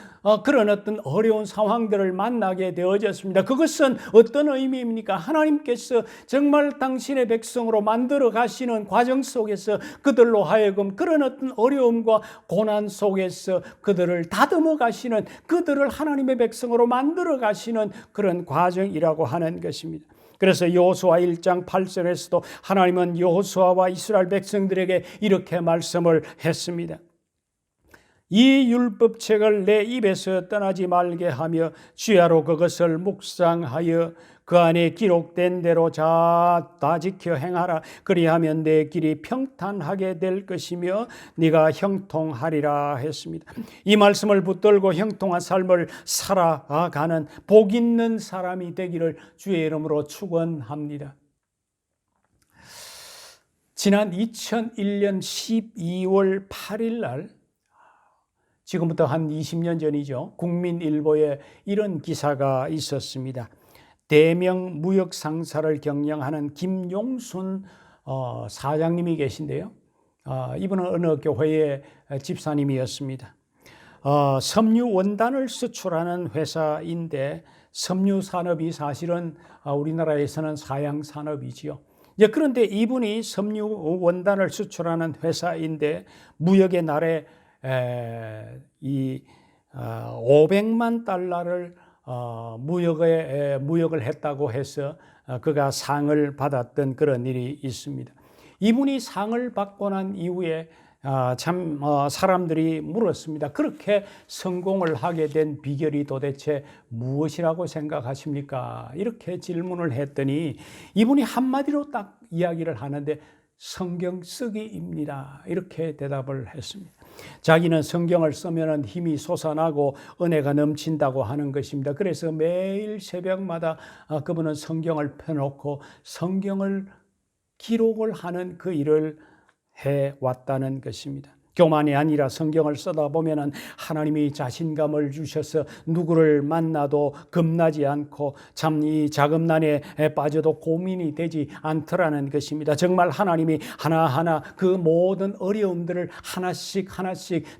Speaker 6: 그런 어떤 어려운 상황들을 만나게 되어졌습니다. 그것은 어떤 의미입니까? 하나님께서 정말 당신의 백성으로 만들어 가시는 과정 속에서 그들로 하여금 그런 어떤 어려움과 고난 속에서 그들을 다듬어 가시는, 그들을 하나님의 백성으로 만들어 가시는 그런 과정이라고 하는 것입니다. 그래서 여호수아 1장 8절에서도 하나님은 여호수아와 이스라엘 백성들에게 이렇게 말씀을 했습니다. 이 율법책을 내 입에서 떠나지 말게 하며 주야로 그것을 묵상하여 그 안에 기록된 대로 다 지켜 행하라. 그리하면 내 길이 평탄하게 될 것이며 네가 형통하리라 했습니다. 이 말씀을 붙들고 형통한 삶을 살아가는 복 있는 사람이 되기를 주의 이름으로 축원합니다. 지난 2001년 12월 8일 날, 지금부터 한 20년 전이죠, 국민일보에 이런 기사가 있었습니다. 대명 무역 상사를 경영하는 김용순 사장님이 계신데요. 이분은 어느 교회의 집사님이었습니다. 섬유 원단을 수출하는 회사인데, 섬유 산업이 사실은 우리나라에서는 사양 산업이지요. 그런데 이분이 섬유 원단을 수출하는 회사인데 무역의 날에 500만 달러를 무역을 했다고 해서 그가 상을 받았던 그런 일이 있습니다. 이분이 상을 받고 난 이후에 사람들이 물었습니다. 그렇게 성공을 하게 된 비결이 도대체 무엇이라고 생각하십니까? 이렇게 질문을 했더니 이분이 한마디로 딱 이야기를 하는데 성경 쓰기입니다. 이렇게 대답을 했습니다. 자기는 성경을 쓰면 힘이 솟아나고 은혜가 넘친다고 하는 것입니다. 그래서 매일 새벽마다 그분은 성경을 펴놓고 성경을 기록을 하는 그 일을 해왔다는 것입니다. 교만이 아니라 성경을 쓰다 보면 하나님이 자신감을 주셔서 누구를 만나도 겁나지 않고 참 이 자금난에 빠져도 고민이 되지 않더라는 것입니다. 정말 하나님이 하나하나 그 모든 어려움들을 하나씩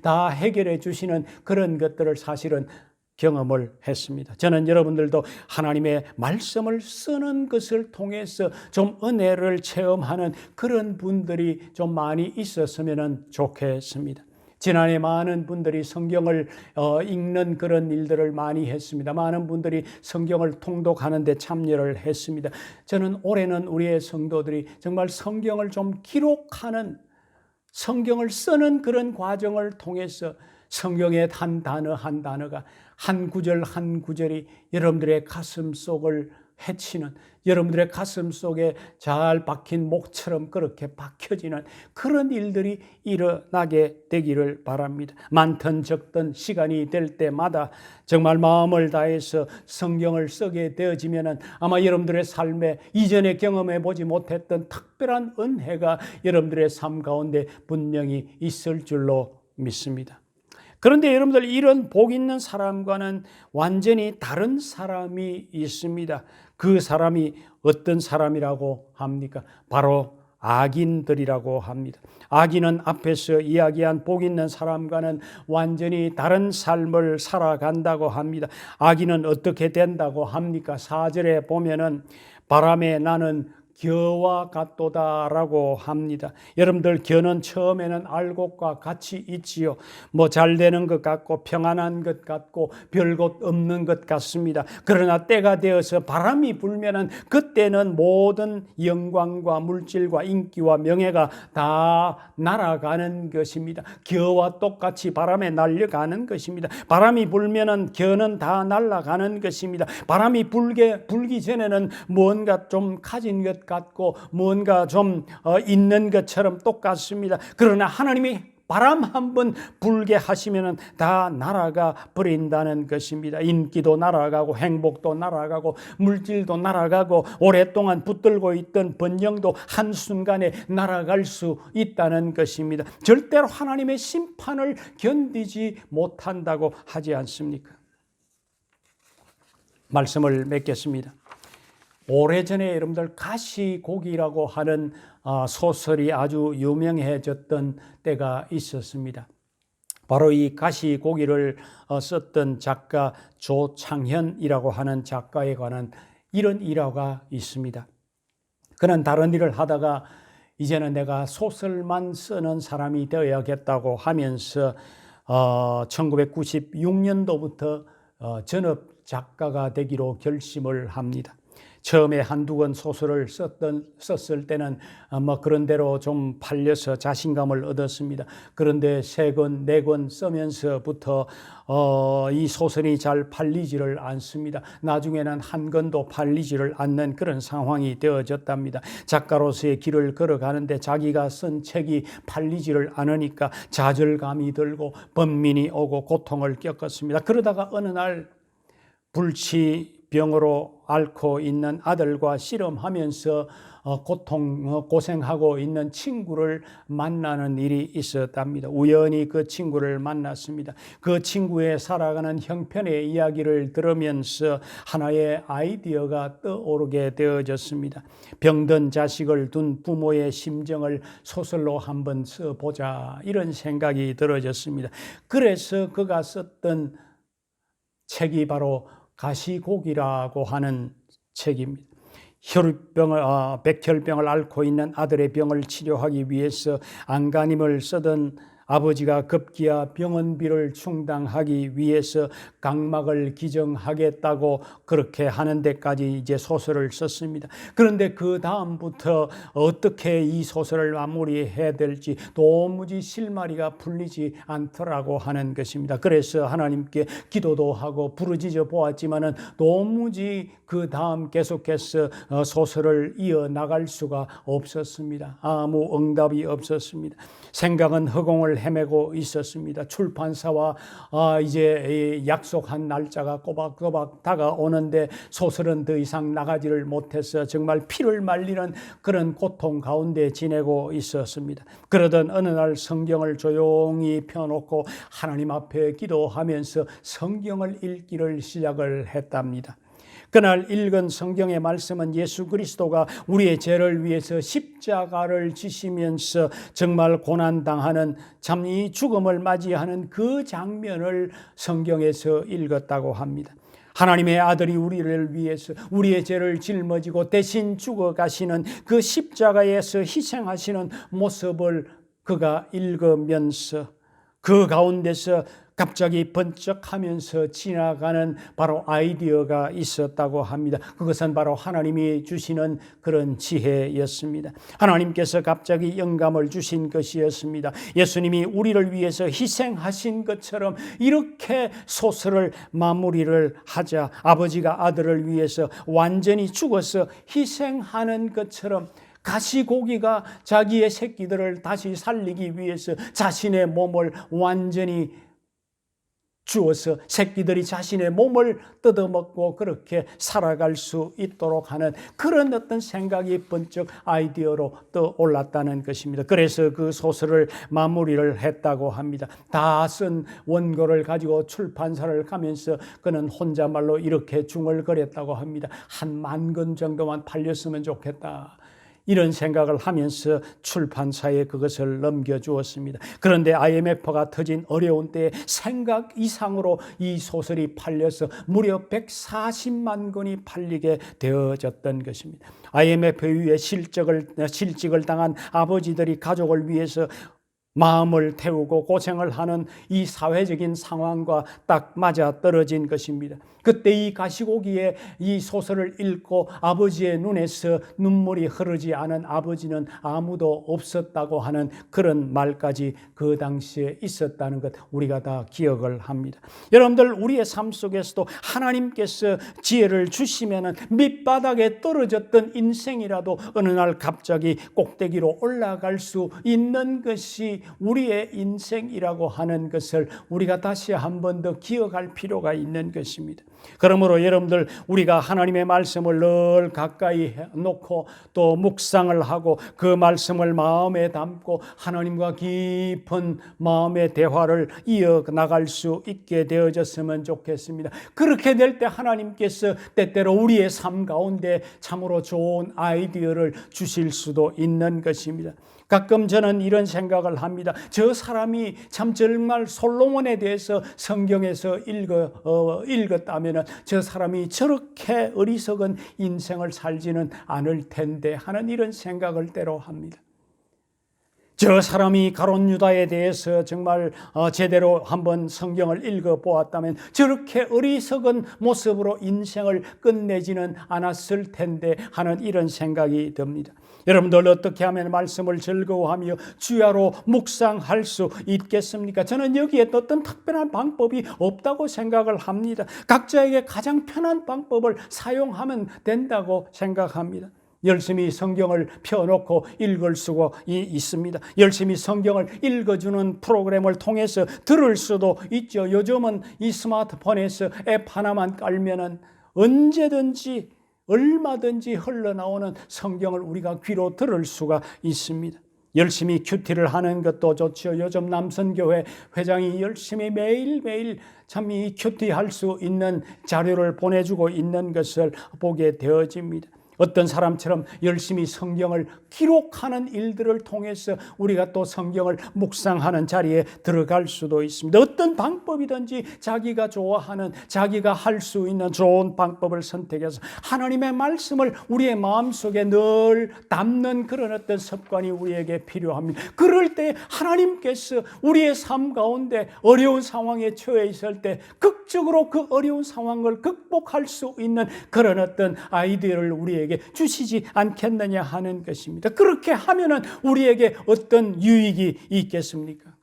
Speaker 6: 다 해결해 주시는 그런 것들을 사실은 경험을 했습니다. 저는 여러분들도 하나님의 말씀을 쓰는 것을 통해서 좀 은혜를 체험하는 그런 분들이 좀 많이 있었으면 좋겠습니다. 지난해 많은 분들이 성경을 읽는 그런 일들을 많이 했습니다. 많은 분들이 성경을 통독하는 데 참여를 했습니다. 저는 올해는 우리의 성도들이 정말 성경을 좀 기록하는, 성경을 쓰는 그런 과정을 통해서 성경의 한 단어 한 단어가, 한 구절 한 구절이 여러분들의 가슴 속을 헤치는, 여러분들의 가슴 속에 잘 박힌 목처럼 그렇게 박혀지는 그런 일들이 일어나게 되기를 바랍니다. 많든 적든 시간이 될 때마다 정말 마음을 다해서 성경을 쓰게 되어지면 아마 여러분들의 삶에 이전에 경험해 보지 못했던 특별한 은혜가 여러분들의 삶 가운데 분명히 있을 줄로 믿습니다. 그런데 여러분들, 이런 복 있는 사람과는 완전히 다른 사람이 있습니다. 그 사람이 어떤 사람이라고 합니까? 바로 악인들이라고 합니다. 악인은 앞에서 이야기한 복 있는 사람과는 완전히 다른 삶을 살아간다고 합니다. 악인은 어떻게 된다고 합니까? 4절에 보면은 바람에 나는 겨와 같도다라고 합니다. 여러분들, 겨는 처음에는 알곡과 같이 있지요. 잘 되는 것 같고 평안한 것 같고 별것 없는 것 같습니다. 그러나 때가 되어서 바람이 불면은 그때는 모든 영광과 물질과 인기와 명예가 다 날아가는 것입니다. 겨와 똑같이 바람에 날려가는 것입니다. 바람이 불면은 겨는 다 날아가는 것입니다. 바람이 불기 전에는 뭔가 좀 가진 것 같고 뭔가 좀 있는 것처럼 똑같습니다. 그러나 하나님이 바람 한번 불게 하시면 다 날아가 버린다는 것입니다. 인기도 날아가고 행복도 날아가고 물질도 날아가고 오랫동안 붙들고 있던 번영도 한순간에 날아갈 수 있다는 것입니다. 절대로 하나님의 심판을 견디지 못한다고 하지 않습니까? 말씀을 맺겠습니다. 오래전에 여러분들 가시고기라고 하는 소설이 아주 유명해졌던 때가 있었습니다. 바로 이 가시고기를 썼던 작가 조창현이라고 하는 작가에 관한 이런 일화가 있습니다. 그는 다른 일을 하다가 이제는 내가 소설만 쓰는 사람이 되어야겠다고 하면서 1996년도부터 전업 작가가 되기로 결심을 합니다. 처음에 한두 권 소설을 썼을 때는 그런 대로 좀 팔려서 자신감을 얻었습니다. 그런데 3권, 4권 쓰면서부터 이 소설이 잘 팔리지를 않습니다. 나중에는 한 권도 팔리지를 않는 그런 상황이 되어졌답니다. 작가로서의 길을 걸어가는데 자기가 쓴 책이 팔리지를 않으니까 좌절감이 들고 번민이 오고 고통을 겪었습니다. 그러다가 어느 날 불치병으로 앓고 있는 아들과 씨름하면서 고생하고 있는 친구를 만나는 일이 있었답니다. 우연히 그 친구를 만났습니다. 그 친구의 살아가는 형편의 이야기를 들으면서 하나의 아이디어가 떠오르게 되어졌습니다. 병든 자식을 둔 부모의 심정을 소설로 한번 써보자, 이런 생각이 들어졌습니다. 그래서 그가 썼던 책이 바로 가시고기라고 하는 책입니다. 백혈병을 앓고 있는 아들의 병을 치료하기 위해서 안간힘을 쓰던 아버지가 급기야 병원비를 충당하기 위해서 각막을 기증하겠다고 그렇게 하는 데까지 이제 소설을 썼습니다. 그런데 그 다음부터 어떻게 이 소설을 마무리해야 될지 도무지 실마리가 풀리지 않더라고 하는 것입니다. 그래서 하나님께 기도도 하고 부르짖어 보았지만은 도무지 그 다음 계속해서 소설을 이어나갈 수가 없었습니다. 아무 응답이 없었습니다. 생각은 허공을 헤매고 있었습니다. 출판사와 이제 약속한 날짜가 꼬박꼬박 다가오는데 소설은 더 이상 나가지를 못해서 정말 피를 말리는 그런 고통 가운데 지내고 있었습니다. 그러던 어느 날 성경을 조용히 펴놓고 하나님 앞에 기도하면서 성경을 읽기를 시작을 했답니다. 그날 읽은 성경의 말씀은 예수 그리스도가 우리의 죄를 위해서 십자가를 지시면서 정말 고난당하는 참 이 죽음을 맞이하는 그 장면을 성경에서 읽었다고 합니다. 하나님의 아들이 우리를 위해서 우리의 죄를 짊어지고 대신 죽어가시는 그 십자가에서 희생하시는 모습을 그가 읽으면서 그 가운데서 갑자기 번쩍하면서 지나가는 바로 아이디어가 있었다고 합니다. 그것은 바로 하나님이 주시는 그런 지혜였습니다. 하나님께서 갑자기 영감을 주신 것이었습니다. 예수님이 우리를 위해서 희생하신 것처럼 이렇게 소설을 마무리를 하자, 아버지가 아들을 위해서 완전히 죽어서 희생하는 것처럼 가시고기가 자기의 새끼들을 다시 살리기 위해서 자신의 몸을 완전히 주어서 새끼들이 자신의 몸을 뜯어먹고 그렇게 살아갈 수 있도록 하는 그런 어떤 생각이 번쩍 아이디어로 떠올랐다는 것입니다. 그래서 그 소설을 마무리를 했다고 합니다. 다 쓴 원고를 가지고 출판사를 가면서 그는 혼자말로 이렇게 중얼거렸다고 합니다. 한 10,000권 정도만 팔렸으면 좋겠다, 이런 생각을 하면서 출판사에 그것을 넘겨주었습니다. 그런데 IMF가 터진 어려운 때에 생각 이상으로 이 소설이 팔려서 무려 140만 권이 팔리게 되어졌던 것입니다. IMF 위에 실직을 당한 아버지들이 가족을 위해서 마음을 태우고 고생을 하는 이 사회적인 상황과 딱 맞아 떨어진 것입니다. 그때 이 가시고기의 이 소설을 읽고 아버지의 눈에서 눈물이 흐르지 않은 아버지는 아무도 없었다고 하는 그런 말까지 그 당시에 있었다는 것 우리가 다 기억을 합니다. 여러분들, 우리의 삶 속에서도 하나님께서 지혜를 주시면은 밑바닥에 떨어졌던 인생이라도 어느 날 갑자기 꼭대기로 올라갈 수 있는 것이 우리의 인생이라고 하는 것을 우리가 다시 한 번 더 기억할 필요가 있는 것입니다. 그러므로 여러분들, 우리가 하나님의 말씀을 늘 가까이 놓고 또 묵상을 하고 그 말씀을 마음에 담고 하나님과 깊은 마음의 대화를 이어나갈 수 있게 되어졌으면 좋겠습니다. 그렇게 될 때 하나님께서 때때로 우리의 삶 가운데 참으로 좋은 아이디어를 주실 수도 있는 것입니다. 가끔 저는 이런 생각을 합니다. 저 사람이 참 정말 솔로몬에 대해서 성경에서 읽었다면 저 사람이 저렇게 어리석은 인생을 살지는 않을 텐데 하는 이런 생각을 때로 합니다. 저 사람이 가룟 유다에 대해서 정말 제대로 한번 성경을 읽어보았다면 저렇게 어리석은 모습으로 인생을 끝내지는 않았을 텐데 하는 이런 생각이 듭니다. 여러분들 어떻게 하면 말씀을 즐거워하며 주야로 묵상할 수 있겠습니까? 저는 여기에 어떤 특별한 방법이 없다고 생각을 합니다. 각자에게 가장 편한 방법을 사용하면 된다고 생각합니다. 열심히 성경을 펴놓고 읽을 수가 있습니다. 열심히 성경을 읽어주는 프로그램을 통해서 들을 수도 있죠. 요즘은 이 스마트폰에서 앱 하나만 깔면은 언제든지 얼마든지 흘러나오는 성경을 우리가 귀로 들을 수가 있습니다. 열심히 큐티를 하는 것도 좋죠. 요즘 남선교회 회장이 열심히 매일매일 참 이 큐티할 수 있는 자료를 보내주고 있는 것을 보게 되어집니다. 어떤 사람처럼 열심히 성경을 기록하는 일들을 통해서 우리가 또 성경을 묵상하는 자리에 들어갈 수도 있습니다. 어떤 방법이든지 자기가 좋아하는, 자기가 할 수 있는 좋은 방법을 선택해서 하나님의 말씀을 우리의 마음속에 늘 담는 그런 어떤 습관이 우리에게 필요합니다. 그럴 때 하나님께서 우리의 삶 가운데 어려운 상황에 처해 있을 때 극적으로 그 어려운 상황을 극복할 수 있는 그런 어떤 아이디어를 우리에게 주시지 않겠느냐 하는 것입니다. 그렇게 하면은 우리에게 어떤 유익이 있겠습니까?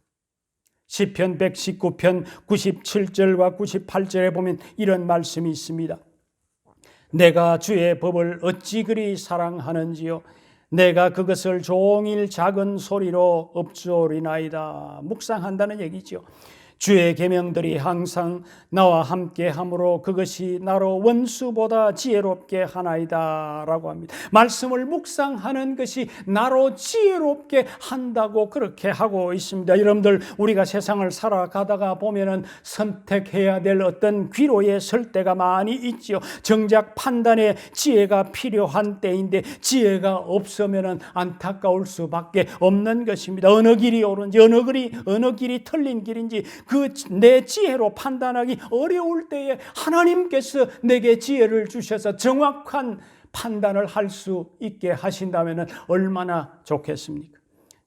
Speaker 6: 시편 119편 97절과 98절에 보면 이런 말씀이 있습니다. 내가 주의 법을 어찌 그리 사랑하는지요. 내가 그것을 종일 작은 소리로 읊조리나이다. 묵상한다는 얘기죠. 주의 계명들이 항상 나와 함께 함으로 그것이 나로 원수보다 지혜롭게 하나이다 라고 합니다. 말씀을 묵상하는 것이 나로 지혜롭게 한다고 그렇게 하고 있습니다. 여러분들, 우리가 세상을 살아가다가 보면은 선택해야 될 어떤 귀로에 설 때가 많이 있죠. 정작 판단에 지혜가 필요한 때인데 지혜가 없으면은 안타까울 수밖에 없는 것입니다. 어느 길이 옳은지 어느 길이 틀린 길인지 그 내 지혜로 판단하기 어려울 때에 하나님께서 내게 지혜를 주셔서 정확한 판단을 할 수 있게 하신다면 얼마나 좋겠습니까?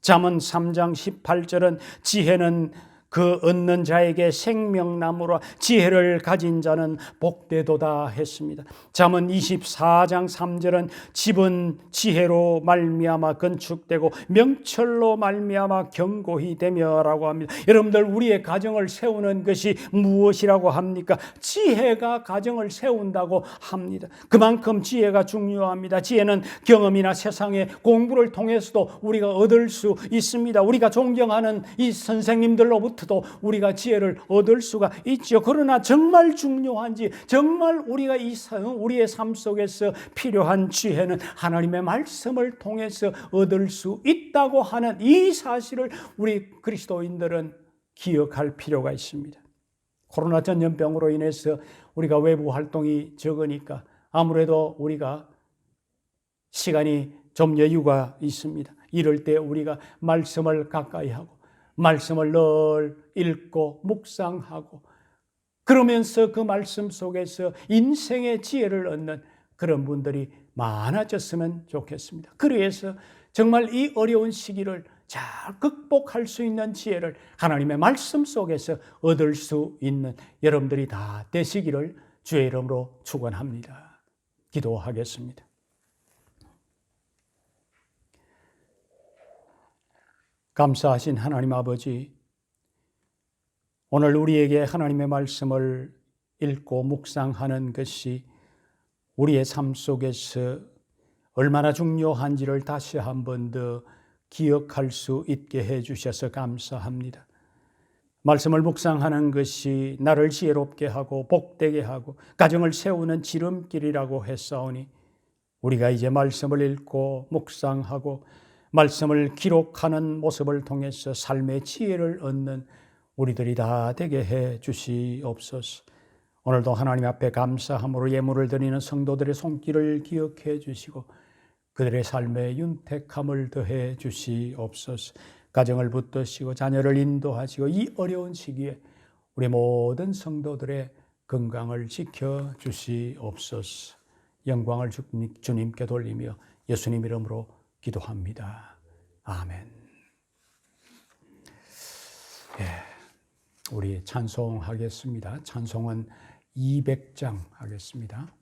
Speaker 6: 잠언 3장 18절은 지혜는 그 얻는 자에게 생명나무라 지혜를 가진 자는 복되도다 했습니다. 잠언 24장 3절은 집은 지혜로 말미암아 건축되고 명철로 말미암아 견고히 되며라고 합니다. 여러분들, 우리의 가정을 세우는 것이 무엇이라고 합니까? 지혜가 가정을 세운다고 합니다. 그만큼 지혜가 중요합니다. 지혜는 경험이나 세상의 공부를 통해서도 우리가 얻을 수 있습니다. 우리가 존경하는 이 선생님들로부터 도 우리가 지혜를 얻을 수가 있죠. 그러나 정말 중요한지, 정말 우리가 우리의 삶 속에서 필요한 지혜는 하나님의 말씀을 통해서 얻을 수 있다고 하는 이 사실을 우리 그리스도인들은 기억할 필요가 있습니다. 코로나 전염병으로 인해서 우리가 외부 활동이 적으니까 아무래도 우리가 시간이 좀 여유가 있습니다. 이럴 때 우리가 말씀을 가까이 하고 말씀을 늘 읽고 묵상하고 그러면서 그 말씀 속에서 인생의 지혜를 얻는 그런 분들이 많아졌으면 좋겠습니다. 그래서 정말 이 어려운 시기를 잘 극복할 수 있는 지혜를 하나님의 말씀 속에서 얻을 수 있는 여러분들이 다 되시기를 주의 이름으로 축원합니다. 기도하겠습니다. 감사하신 하나님 아버지, 오늘 우리에게 하나님의 말씀을 읽고 묵상하는 것이 우리의 삶 속에서 얼마나 중요한지를 다시 한 번 더 기억할 수 있게 해주셔서 감사합니다. 말씀을 묵상하는 것이 나를 지혜롭게 하고 복되게 하고 가정을 세우는 지름길이라고 했사오니 우리가 이제 말씀을 읽고 묵상하고 말씀을 기록하는 모습을 통해서 삶의 지혜를 얻는 우리들이 다 되게 해 주시옵소서. 오늘도 하나님 앞에 감사함으로 예물을 드리는 성도들의 손길을 기억해 주시고 그들의 삶에 윤택함을 더해 주시옵소서. 가정을 붙드시고 자녀를 인도하시고 이 어려운 시기에 우리 모든 성도들의 건강을 지켜 주시옵소서. 영광을 주님께 돌리며 예수님 이름으로 기도합니다. 아멘. 우리 찬송하겠습니다. 찬송은 200장 하겠습니다.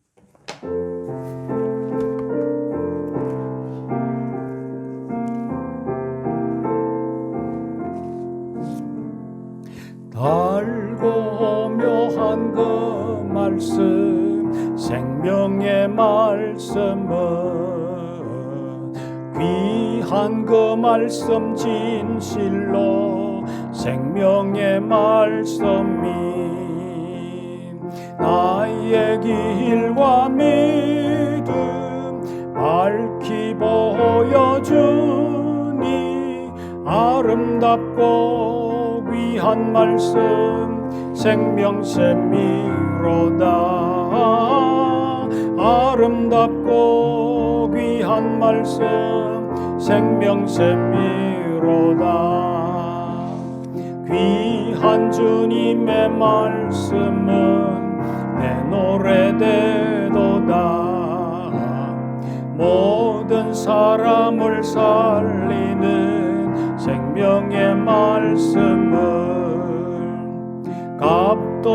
Speaker 6: 달고 묘한 그 말씀 생명의 말씀은 귀한 그 말씀 진실로 생명의 말씀이 나의 길과 믿음 밝히 보여주니 아름답고 귀한 말씀 생명샘이로다. 아름답고 귀한 말씀 생명샘이로다. 귀한 주님의 말씀은 내 노래되도다. 모든 사람을 살리는 생명의 말씀을 값도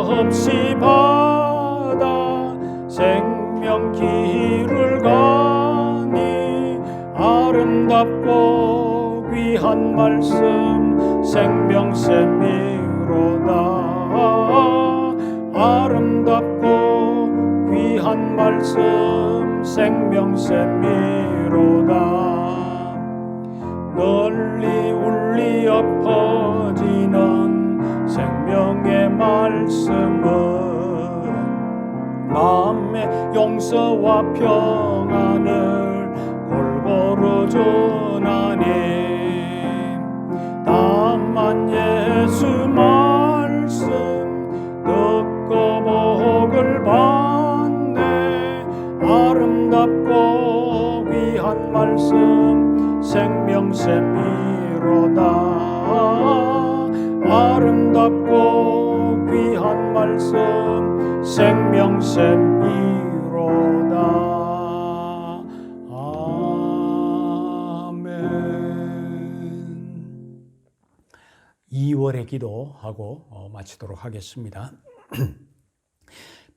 Speaker 6: 없이 받아 생명 길을 가니 아름답고 귀한 말씀 생명샘이로다. 아름답고 귀한 말씀 생명샘이로다. 널리 울리어 퍼지는 생명의 말씀은 마음의 용서와 평안을 골고루 주나니 다만 예수 말씀 듣고 복을 받네. 아름답고 귀한 말씀 생명샘이로다. 아름답고 귀한 말씀 생명샘이로다. 아멘. 2월의 기도하고 마치도록 하겠습니다.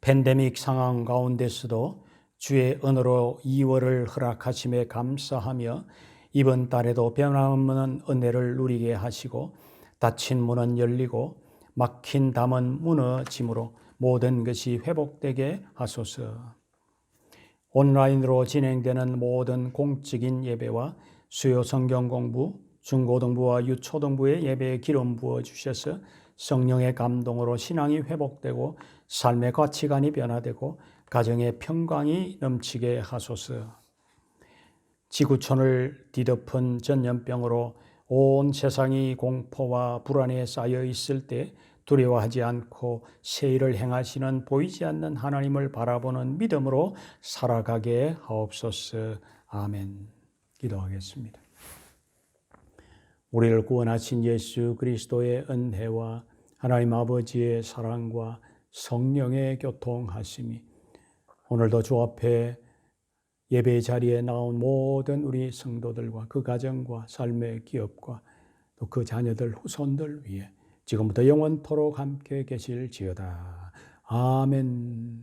Speaker 6: 팬데믹 상황 가운데서도 주의 은혜로 2월을 허락하심에 감사하며 이번 달에도 변함없는 은혜를 누리게 하시고 닫힌 문은 열리고 막힌 담은 무너짐으로 모든 것이 회복되게 하소서. 온라인으로 진행되는 모든 공적인 예배와 수요 성경 공부, 중고등부와 유초등부의 예배에 기름 부어 주셔서 성령의 감동으로 신앙이 회복되고 삶의 가치관이 변화되고 가정의 평강이 넘치게 하소서. 지구촌을 뒤덮은 전염병으로 온 세상이 공포와 불안에 쌓여 있을 때 두려워하지 않고 세일을 행하시는 보이지 않는 하나님을 바라보는 믿음으로 살아가게 하옵소서. 아멘. 기도하겠습니다. 우리를 구원하신 예수 그리스도의 은혜와 하나님 아버지의 사랑과 성령의 교통하심이 오늘도 주 앞에 예배 자리에 나온 모든 우리 성도들과 그 가정과 삶의 기업과 또 그 자녀들 후손들 위해 지금부터 영원토록 함께 계실지어다. 아멘.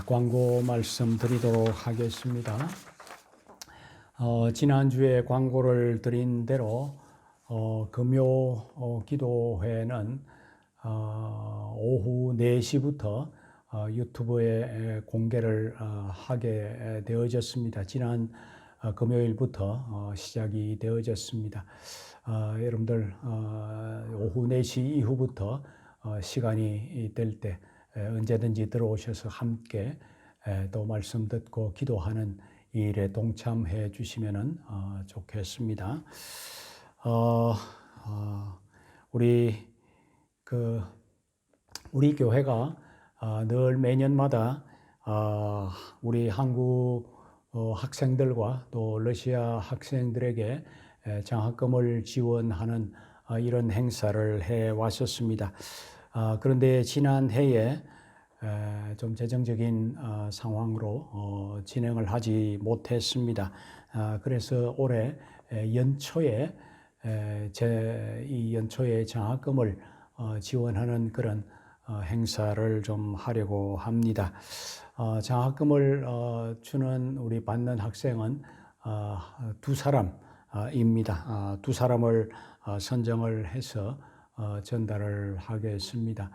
Speaker 6: 광고 말씀 드리도록 하겠습니다. 지난주에 광고를 드린 대로 금요 기도회는 오후 4시부터 유튜브에 공개를 하게 되어졌습니다. 지난 금요일부터 시작이 되어졌습니다. 여러분들 오후 4시 이후부터 시간이 될 때 언제든지 들어오셔서 함께 또 말씀 듣고 기도하는 이 일에 동참해 주시면 좋겠습니다. 우리 교회가 늘 매년마다 우리 한국 학생들과 또 러시아 학생들에게 장학금을 지원하는 이런 행사를 해 왔었습니다. 그런데 지난 해에 좀 재정적인 상황으로 진행을 하지 못했습니다. 그래서 올해 연초에 이 연초에 장학금을 지원하는 그런 행사를 좀 하려고 합니다. 장학금을 우리 받는 학생은 두 사람입니다. 두 사람을 선정을 해서 전달을 하겠습니다.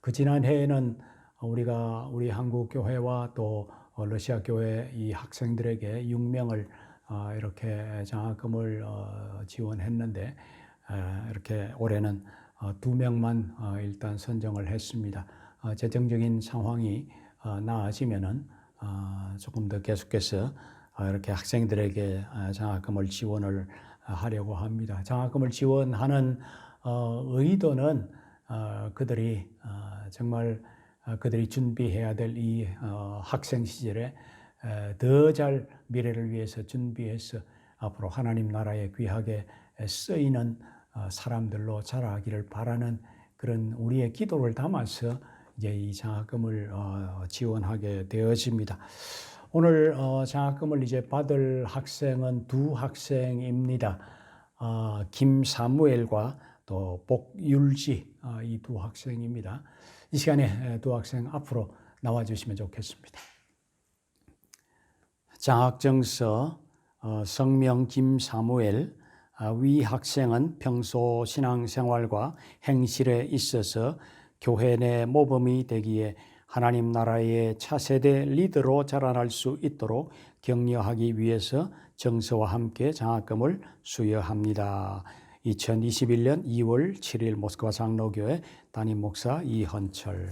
Speaker 6: 그 지난 해에는 우리 한국 교회와 또 러시아 교회 이 학생들에게 6명을 이렇게 장학금을 지원했는데 이렇게 올해는 2명만 일단 선정을 했습니다. 재정적인 상황이 나아지면은 조금 더 계속해서 이렇게 학생들에게 장학금을 지원을 하려고 합니다. 장학금을 지원하는 의도는 그들이 정말 그들이 준비해야 될 이 학생 시절에 더 잘 미래를 위해서 준비해서 앞으로 하나님 나라에 귀하게 쓰이는 사람들로 자라기를 바라는 그런 우리의 기도를 담아서 이제 이 장학금을 지원하게 되어집니다. 오늘 장학금을 이제 받을 학생은 두 학생입니다. 김사무엘과 또 복율지 이 두 학생입니다. 이 시간에 두 학생 앞으로 나와주시면 좋겠습니다. 장학증서 성명 김사무엘. 위 학생은 평소 신앙생활과 행실에 있어서 교회 내 모범이 되기에 하나님 나라의 차세대 리더로 자라날 수 있도록 격려하기 위해서 정서와 함께 장학금을 수여합니다. 2021년 2월 7일 모스크바 장로교회 담임 목사 이헌철.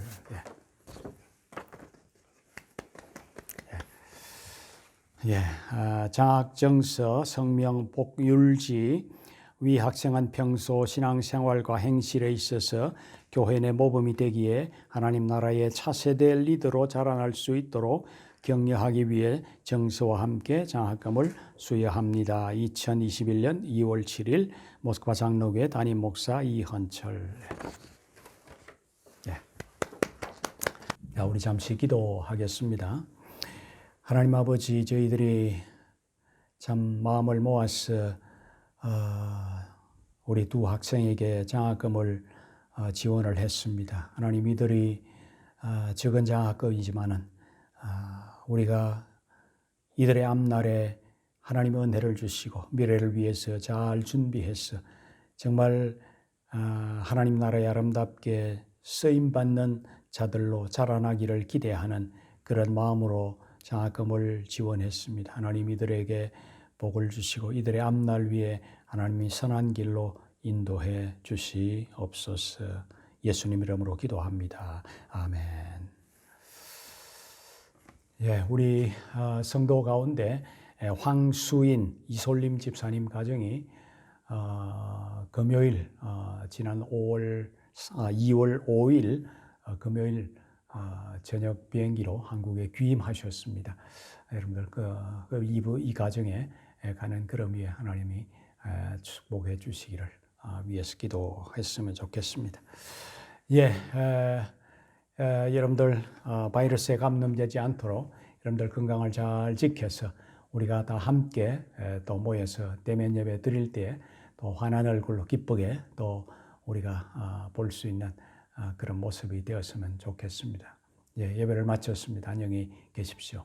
Speaker 6: 장학증서 성명 복율지. 위 학생은 평소 신앙생활과 행실에 있어서 교회 내 모범이 되기에 하나님 나라의 차세대 리더로 자라날 수 있도록 격려하기 위해 정서와 함께 장학금을 수여합니다. 2021년 2월 7일 모스크바 장로교회 담임 목사 이헌철. 우리 잠시 기도하겠습니다. 하나님 아버지, 저희들이 참 마음을 모아서 우리 두 학생에게 장학금을 지원을 했습니다. 하나님, 이들이 적은 장학금이지만은 우리가 이들의 앞날에 하나님의 은혜를 주시고 미래를 위해서 잘 준비해서 정말 하나님 나라에 아름답게 쓰임받는 자들로 자라나기를 기대하는 그런 마음으로 장학금을 지원했습니다. 하나님, 이들에게 복을 주시고 이들의 앞날 위에 하나님이 선한 길로 인도해 주시옵소서. 예수님 이름으로 기도합니다. 아멘. 우리 성도 가운데 황수인 이솔림 집사님 가정이 금요일 지난 2월 5일 금요일 저녁 비행기로 한국에 귀임하셨습니다. 여러분들 이 가정에 가는 걸음 위에 하나님이 축복해 주시기를 위해서 기도했으면 좋겠습니다. 여러분들 바이러스에 감염되지 않도록 여러분들 건강을 잘 지켜서 우리가 다 함께 또 모여서 대면 예배 드릴 때 또 환한 얼굴로 기쁘게 또 우리가 볼 수 있는 그런 모습이 되었으면 좋겠습니다. 예배를 마쳤습니다. 안녕히 계십시오.